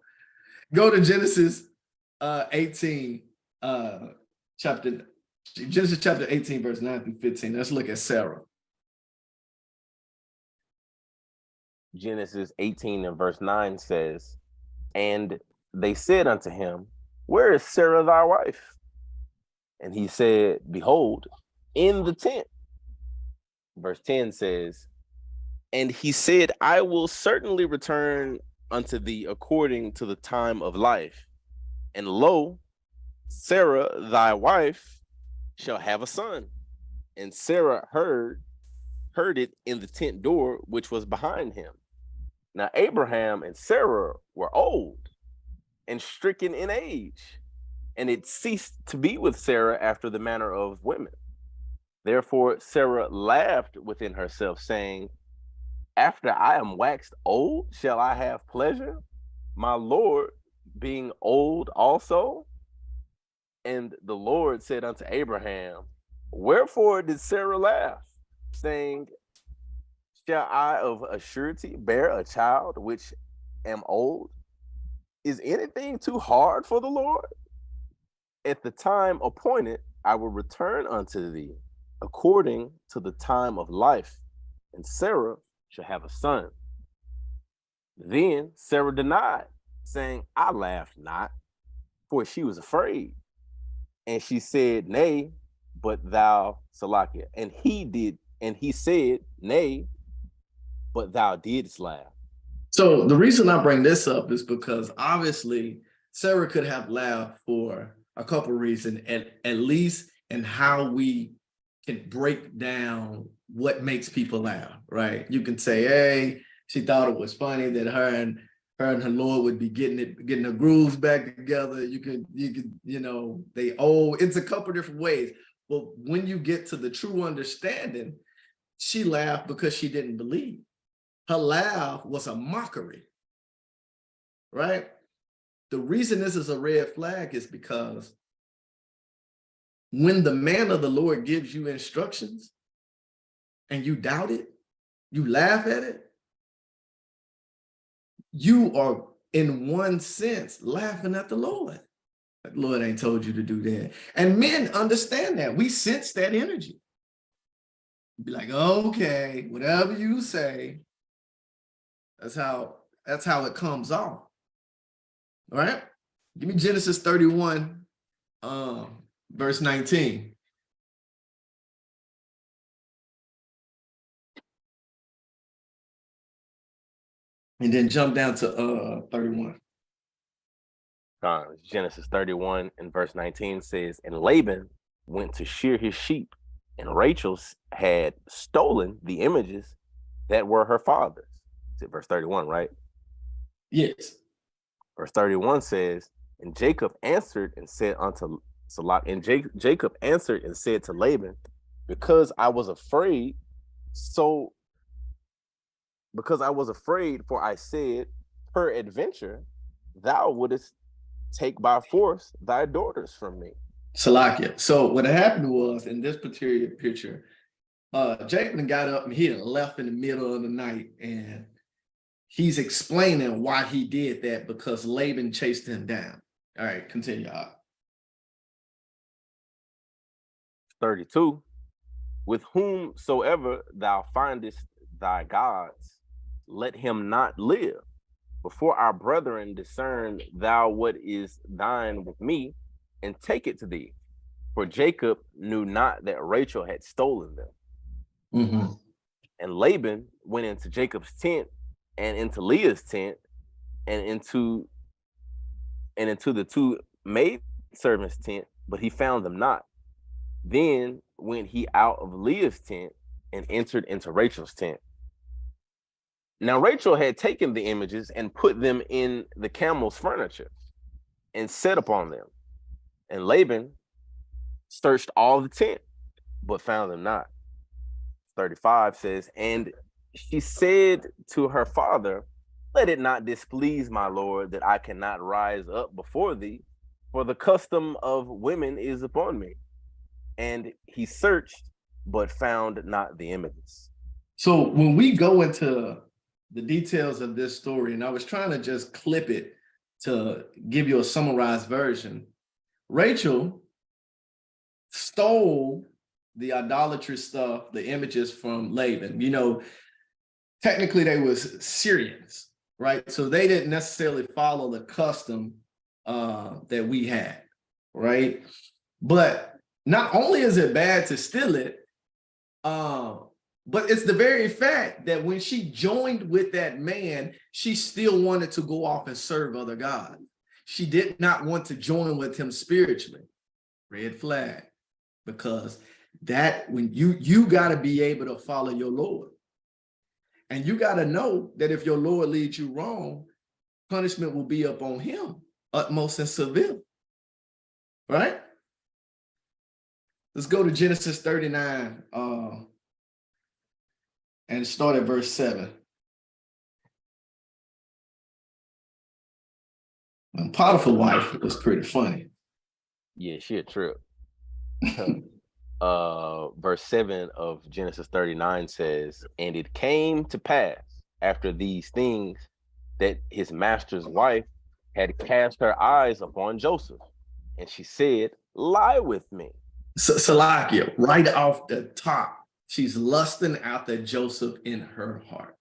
go to Genesis 18, Genesis chapter 18, verse 9 through 15. Let's look at Sarah.
Genesis 18 and verse 9 says, and they said unto him, where is Sarah thy wife? And he said, behold, in the tent. Verse 10 says, and he said, I will certainly return unto thee according to the time of life. And lo, Sarah thy wife shall have a son. And Sarah heard it in the tent door, which was behind him. Now Abraham and Sarah were old and stricken in age, and it ceased to be with Sarah after the manner of women. Therefore Sarah laughed within herself, saying, after I am waxed old, shall I have pleasure, my Lord being old also? And the Lord said unto Abraham, wherefore did Sarah laugh, saying, shall I of a surety bear a child which am old? Is anything too hard for the Lord? At the time appointed, I will return unto thee according to the time of life, and Sarah shall have a son. Then Sarah denied, saying, I laughed not, for she was afraid. And she said, nay, but thou, Salakia. And he said, nay, but thou didst laugh.
So the reason I bring this up is because obviously Sarah could have laughed for a couple of reasons, at least in how we can break down what makes people laugh, right? You can say, hey, she thought it was funny that her and her Lord would be getting her grooves back together. You could, it's a couple different ways. But when you get to the true understanding, she laughed because she didn't believe. Her laugh was a mockery, right? The reason this is a red flag is because when the man of the Lord gives you instructions and you doubt it, you laugh at it, you are in one sense laughing at the Lord. The Lord ain't told you to do that. And men understand that. We sense that energy. Be like, okay, whatever you say, that's how it comes off. All right? Give me Genesis 31, verse 19. And then jump down to 31.
Genesis 31 and verse 19 says, and Laban went to shear his sheep, and Rachel had stolen the images that were her father's. Is it verse 31, right?
Yes.
Verse 31 says, and Jacob answered and said unto Jacob answered and said to Laban, because I was afraid, for I said, peradventure, thou wouldest take by force thy daughters from me.
Salakia. So what happened was, in this particular picture, Jacob got up and he had left in the middle of the night, and he's explaining why he did that, because Laban chased him down. All right, continue.
32, with whomsoever thou findest thy gods, let him not live. Before our brethren discern thou what is thine with me, and take it to thee. For Jacob knew not that Rachel had stolen them.
Mm-hmm.
And Laban went into Jacob's tent, and into Leah's tent, and into the two maidservants' tent, but he found them not. Then went he out of Leah's tent and entered into Rachel's tent. Now Rachel had taken the images and put them in the camel's furniture and set upon them. And Laban searched all the tent, but found them not. 35 says, and she said to her father, let it not displease my lord that I cannot rise up before thee, for the custom of women is upon me. And he searched, but found not the images.
So when we go into the details of this story, and I was trying to just clip it to give you a summarized version, Rachel stole the idolatry stuff, the images from Laban. You know, technically they was Syrians, right? So they didn't necessarily follow the custom that we had, right? But not only is it bad to steal it, but it's the very fact that when she joined with that man, she still wanted to go off and serve other gods. She did not want to join with him spiritually. Red flag. Because that when you got to be able to follow your Lord. And you got to know that if your Lord leads you wrong, punishment will be up on him, utmost and severe. Right? Let's go to Genesis 39 and start at verse 7. And Potiphar's wife was pretty funny.
Yeah, she a trip. Verse 7 of Genesis 39 says, and it came to pass after these things that his master's wife had cast her eyes upon Joseph, and she said, lie with me.
Salakia, right off the top, she's lusting after Joseph in her heart,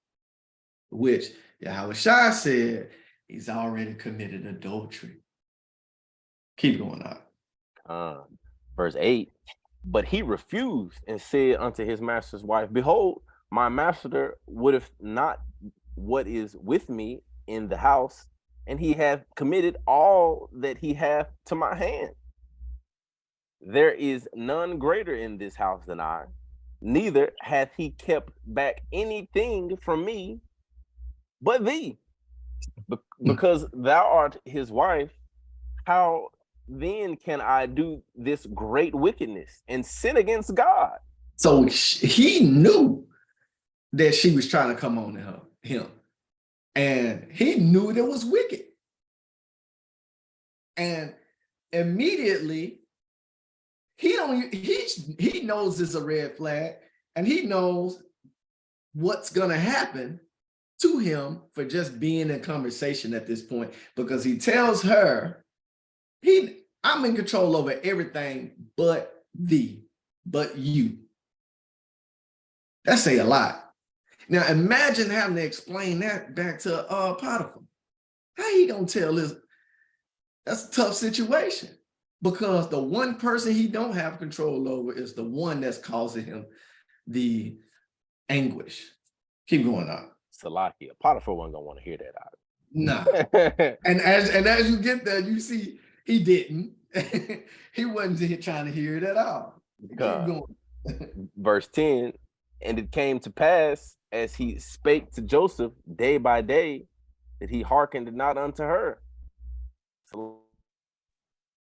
which Yahushua said he's already committed adultery. Keep going on.
Verse 8, but he refused and said unto his master's wife, behold, my master would not what is with me in the house, and he hath committed all that he hath to my hand. There is none greater in this house than I, neither hath he kept back anything from me but thee. Because thou art his wife, how then can I do this great wickedness and sin against God?
So he knew that she was trying to come on to him. And he knew that it was wicked. And immediately, he knows it's a red flag, and he knows what's going to happen to him for just being in conversation at this point, because he tells her, I'm in control over everything but thee, but you. That say a lot. Now imagine having to explain that back to Potiphar. How he gonna tell this? That's a tough situation, because the one person he don't have control over is the one that's causing him the anguish. Keep going on.
Salakia, Potiphar wasn't gonna want to hear that out.
Nah. and as you get there, you see he didn't. He wasn't trying to hear it at all. Keep going.
Verse 10, and it came to pass as he spake to Joseph day by day that he hearkened not unto her. So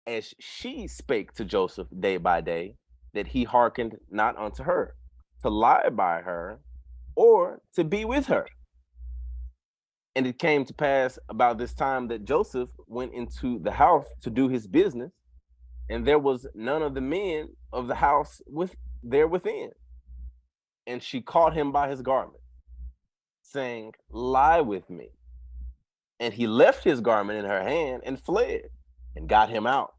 as she spake to Joseph day by day that he hearkened not unto her, to lie by her or to be with her. And it came to pass about this time that Joseph went into the house to do his business, and there was none of the men of the house there within. And she caught him by his garment, saying, lie with me. And he left his garment in her hand and fled and got him out.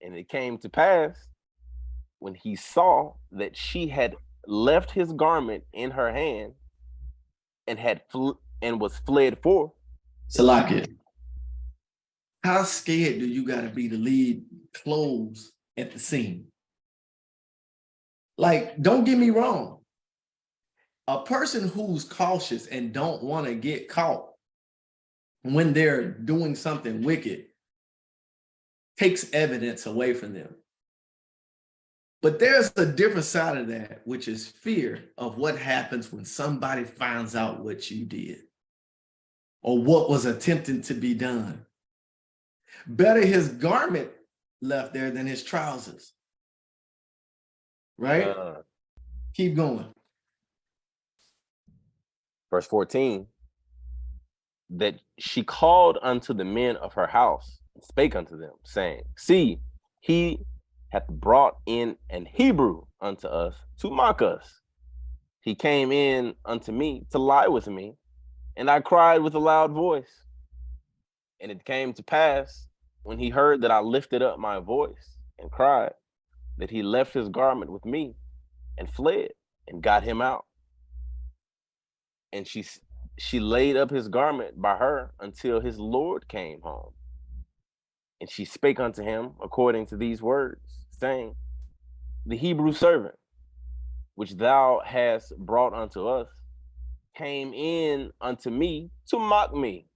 And it came to pass when he saw that she had left his garment in her hand and was fled forth.
Salakia, how scared do you got to be to leave clothes at the scene? Like, don't get me wrong. A person who's cautious and don't want to get caught when they're doing something wicked takes evidence away from them. But there's a different side of that, which is fear of what happens when somebody finds out what you did or what was attempting to be done. Better his garment left there than his trousers. Right? Keep going.
Verse 14, that she called unto the men of her house and spake unto them, saying, see, he hath brought in an Hebrew unto us to mock us. He came in unto me to lie with me, and I cried with a loud voice. And it came to pass, when he heard that I lifted up my voice and cried, that he left his garment with me and fled and got him out. And she laid up his garment by her until his Lord came home. And she spake unto him according to these words, saying, the Hebrew servant, which thou hast brought unto us, came in unto me to mock me.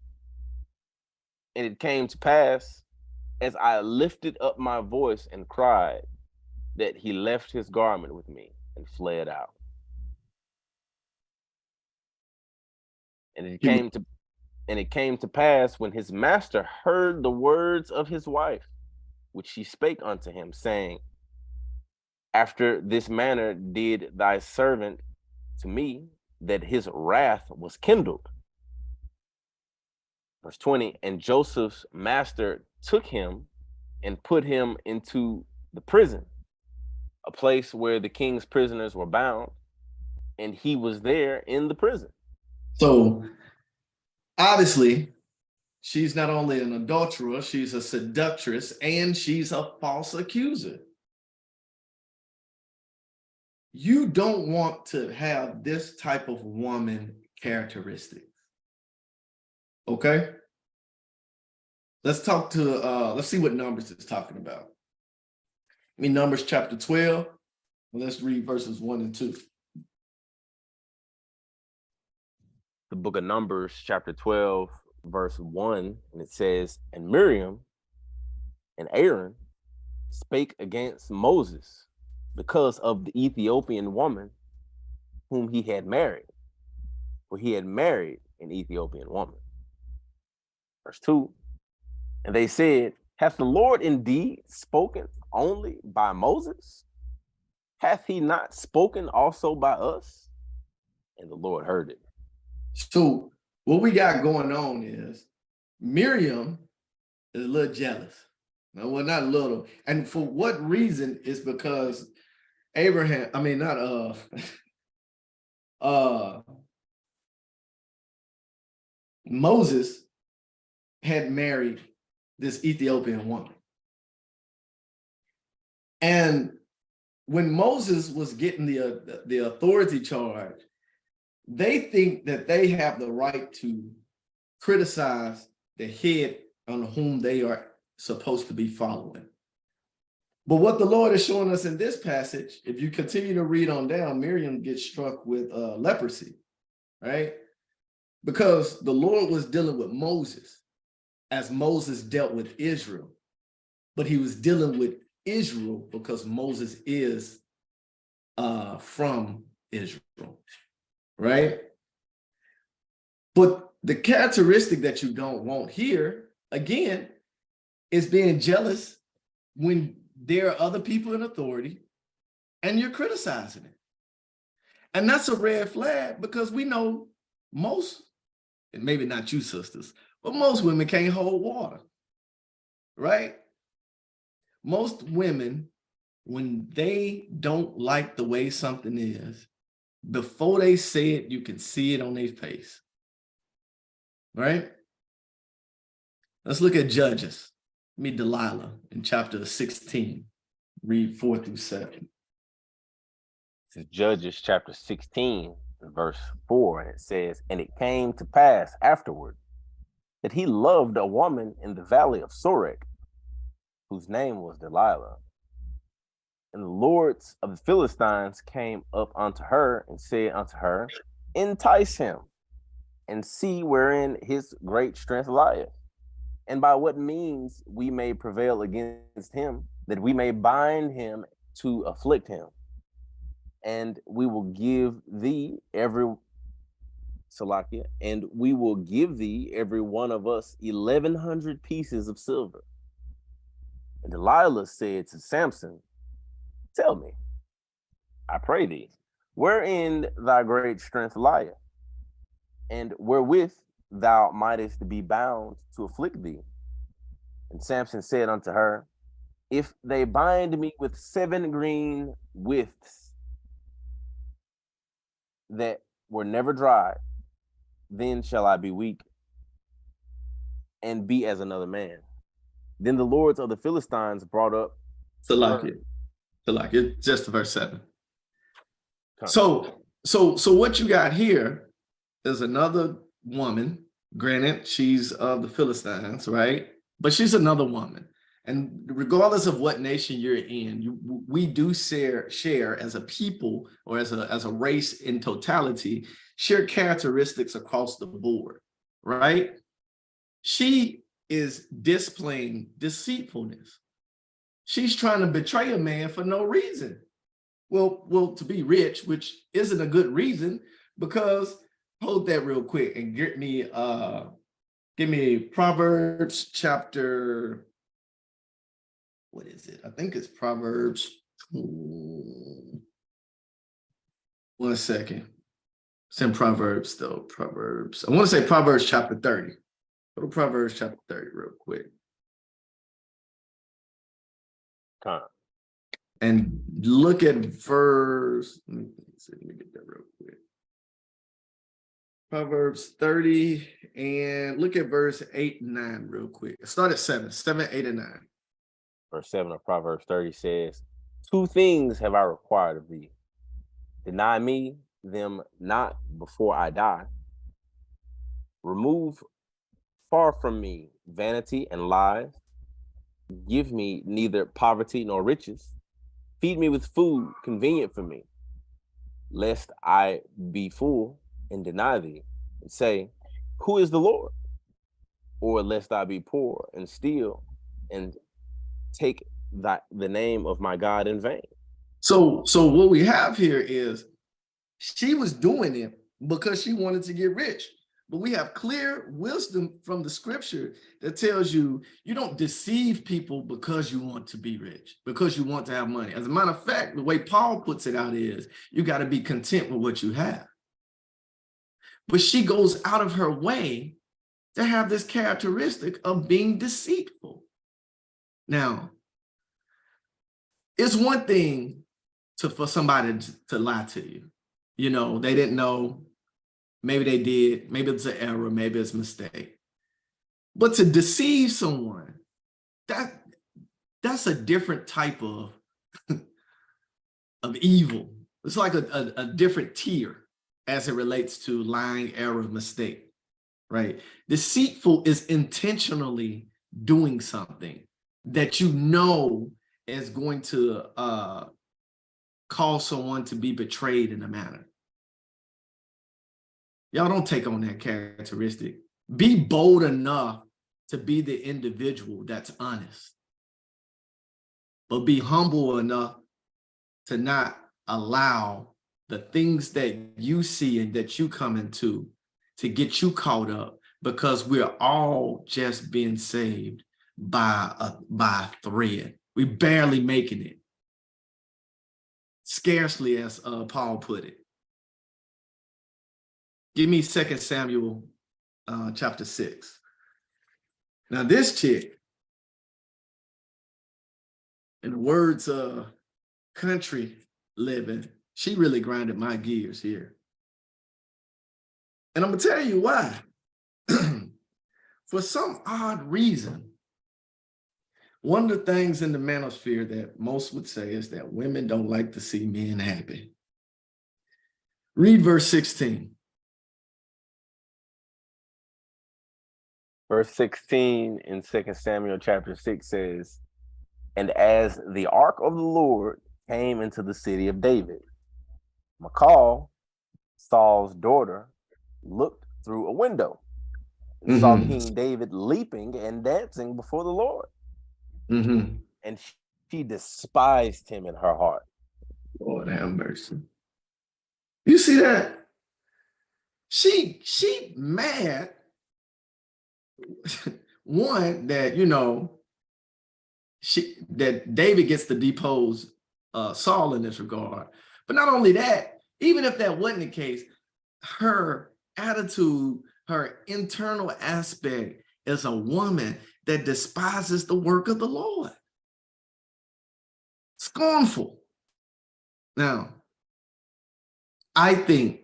And it came to pass, as I lifted up my voice and cried, that he left his garment with me and fled out. And it came to pass, when his master heard the words of his wife, which she spake unto him, saying, after this manner did thy servant to me, that his wrath was kindled. Verse 20, and Joseph's master took him and put him into the prison, a place where the king's prisoners were bound, and he was there in the prison.
So obviously, she's not only an adulterer, she's a seductress, and she's a false accuser. You don't want to have this type of woman characteristics. Okay? Let's see what Numbers is talking about. Numbers chapter 12. Let's read verses 1 and 2.
The book of Numbers, chapter 12, verse 1, and it says, and Miriam and Aaron spake against Moses because of the Ethiopian woman whom he had married, for he had married an Ethiopian woman. Verse 2, and they said, hath the Lord indeed spoken only by Moses? Hath he not spoken also by us? And the Lord heard it.
So what we got going on is Miriam is a little jealous. No, well, not a little. And for what reason is because Moses had married this Ethiopian woman. And when Moses was getting the authority charge, they think that they have the right to criticize the head on whom they are supposed to be following. But what the Lord is showing us in this passage, if you continue to read on down, Miriam gets struck with leprosy, right? Because the Lord was dealing with Moses as Moses dealt with Israel. But he was dealing with Israel because Moses is from Israel, right? But the characteristic that you don't want here, again, is being jealous when there are other people in authority and you're criticizing it. And that's a red flag because we know most, and maybe not you sisters, but most women can't hold water, right? Most women, when they don't like the way something is, before they say it, you can see it on their face, right? Let's look at Judges. Meet Delilah in chapter 16, read 4 through 7.
This is Judges chapter 16, verse 4, and it says, and it came to pass afterward that he loved a woman in the valley of Sorek, whose name was Delilah. And the lords of the Philistines came up unto her and said unto her, entice him, and see wherein his great strength lieth, and by what means we may prevail against him, that we may bind him to afflict him. And we will give thee every Salakia, and we will give thee every one of us 1,100 pieces of silver. And Delilah said to Samson, tell me, I pray thee, wherein thy great strength lieth, and wherewith thou mightest be bound to afflict thee. And Samson said unto her, if they bind me with 7 green withs that were never dried, then shall I be weak and be as another man. Then the lords of the Philistines brought up
Salakia, just verse 7. So what you got here is another woman. Granted, she's of the Philistines, right? But she's another woman. And regardless of what nation you're in, we do share as a people or as a race in totality, share characteristics across the board, right? She is displaying deceitfulness. She's trying to betray a man for no reason. Well, to be rich, which isn't a good reason, because hold that real quick and give me Proverbs chapter, what is it? I think it's Proverbs. 1 second. It's in Proverbs though. Proverbs. I want to say Proverbs chapter 30. Go to Proverbs chapter 30 real quick. And look at verse. Let me get that real quick. Proverbs 30 and look at verse 8 and 9 real quick. Start at 7, 8, and 9.
Verse 7 of Proverbs 30 says, 2 things have I required of thee. Deny me them not before I die. Remove far from me vanity and lies. Give me neither poverty nor riches. Feed me with food convenient for me, lest I be full and deny thee, and say, who is the Lord? Or lest I be poor and steal and take the name of my God in vain.
So what we have here is she was doing it because she wanted to get rich. But we have clear wisdom from the scripture that tells you you don't deceive people because you want to be rich, because you want to have money. As a matter of fact, the way Paul puts it out is you got to be content with what you have. But she goes out of her way to have this characteristic of being deceitful. Now, it's one thing for somebody to lie to you. You know, they didn't know. Maybe they did. Maybe it's an error. Maybe it's a mistake. But to deceive someone, that's a different type of evil. It's like a different tier as it relates to lying, error, mistake, right? Deceitful is intentionally doing something that you know is going to cause someone to be betrayed in a manner. Y'all don't take on that characteristic. Be bold enough to be the individual that's honest, but be humble enough to not allow the things that you see and that you come into to get you caught up, because we're all just being saved by a thread. We're barely making it. Scarcely, as Paul put it. Give me 2 Samuel chapter 6. Now this chick, in the words of country living, she really grinded my gears here. And I'm gonna tell you why. For some odd reason, one of the things in the manosphere that most would say is that women don't like to see men happy. Read verse 16.
Verse 16 in 2 Samuel chapter 6 says, and as the ark of the Lord came into the city of David, Michal, Saul's daughter, looked through a window and saw King David leaping and dancing before the Lord. And She despised him in her heart.
Lord have mercy. You see that? She mad. One, that, you know, that David gets to depose Saul in this regard. But not only that, even if that wasn't the case, her attitude, her internal aspect is a woman that despises the work of the Lord. Scornful. Now, I think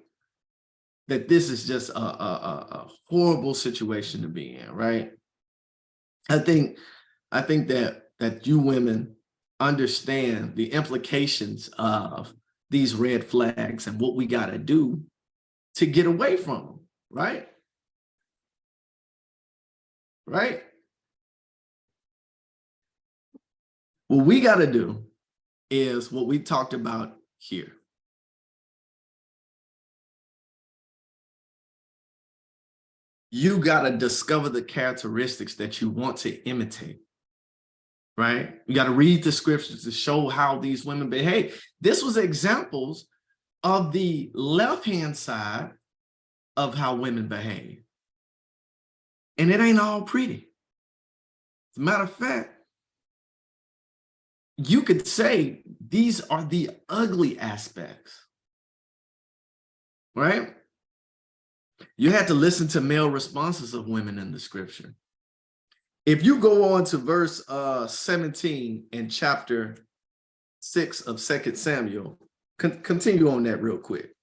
that this is just a horrible situation to be in, right? I think that you women understand the implications of these red flags and what we got to do to get away from them, right? Right? What we got to do is what we talked about here. You got to discover the characteristics that you want to imitate, right? You got to read the scriptures to show how these women behave. This was examples of the left-hand side of how women behave. And it ain't all pretty. As a matter of fact, you could say these are the ugly aspects, right? You had to listen to male responses of women in the scripture. If you go on to verse 17 in chapter 6 of 2 Samuel, continue on that real quick.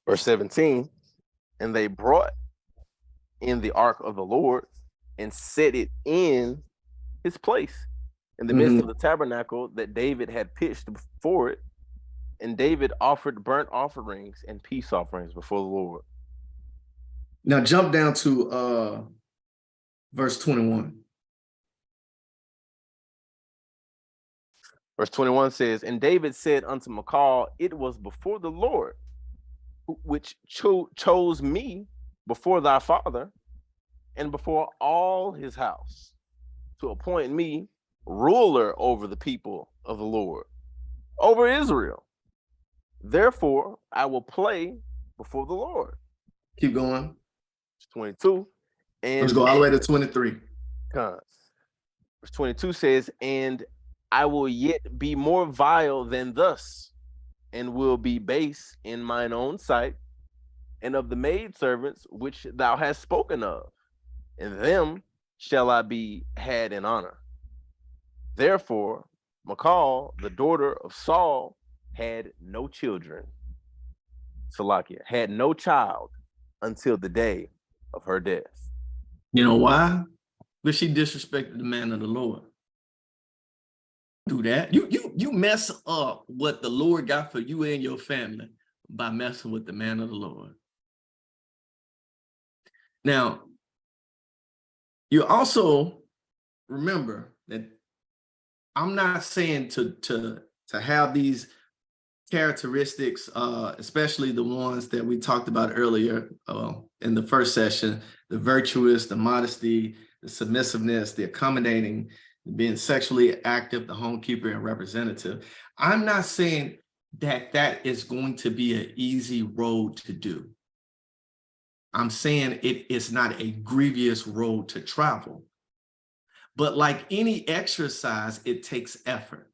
Verse 17, and they brought in the ark of the Lord and set it in his place in the midst of the tabernacle that David had pitched before it. And David offered burnt offerings and peace offerings before the Lord.
Now jump down to verse 21.
Verse 21 says, and David said unto Michal, it was before the Lord which chose me before thy father and before all his house to appoint me ruler over the people of the Lord, over Israel. Therefore, I will play before the Lord.
Keep going.
22. And
let's go all the way to 23.
Verse 22 says, and I will yet be more vile than thus, and will be base in mine own sight, and of the maidservants which thou hast spoken of, and them shall I be had in honor. Therefore, Michal, the daughter of Saul, had no children. Salakia had no child until the day of her death.
You know why? Because she disrespected the man of the Lord. Do that. You mess up what the Lord got for you and your family by messing with the man of the Lord. Now, you also remember that I'm not saying to have these characteristics, especially the ones that we talked about earlier in the first session, the virtuous, the modesty, the submissiveness, the accommodating, being sexually active, the homekeeper and representative. I'm not saying that that is going to be an easy road to do. I'm saying it is not a grievous road to travel. But like any exercise, it takes effort.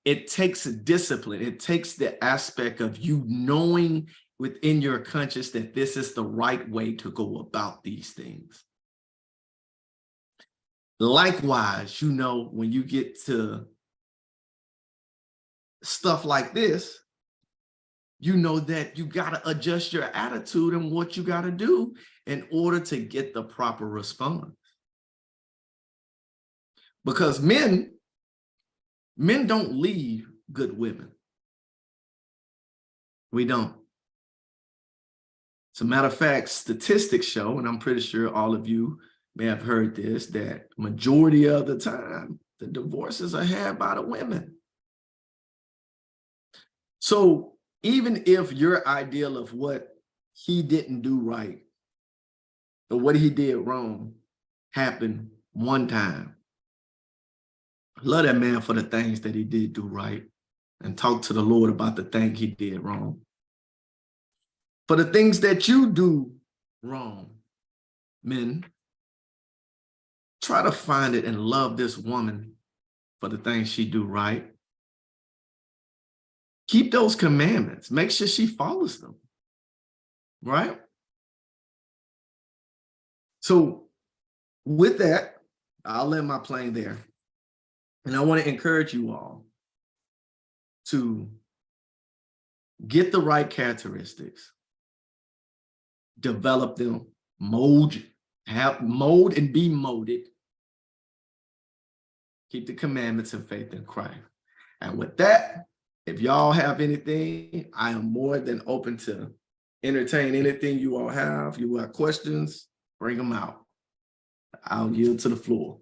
It takes discipline. It takes the aspect of you knowing within your conscience that this is the right way to go about these things. Likewise, you know, when you get to stuff like this, you know that you got to adjust your attitude and what you got to do in order to get the proper response. Because men don't leave good women. We don't. As a matter of fact, statistics show, and I'm pretty sure all of you may have heard this, that majority of the time, the divorces are had by the women. So even if your ideal of what he didn't do right or what he did wrong happened one time, Love that man for the things that he did do right, and talk to the Lord about the thing he did wrong. For the things that you do wrong, men, try to find it and love this woman for the things she do right. Keep those commandments. Make sure she follows them, right? So with that, I'll land my plane there. And I want to encourage you all to get the right characteristics, develop them, mold and be molded. Keep the commandments and faith in Christ. And with that, if y'all have anything, I am more than open to entertain anything you all have. You have questions, bring them out. I'll yield to the floor.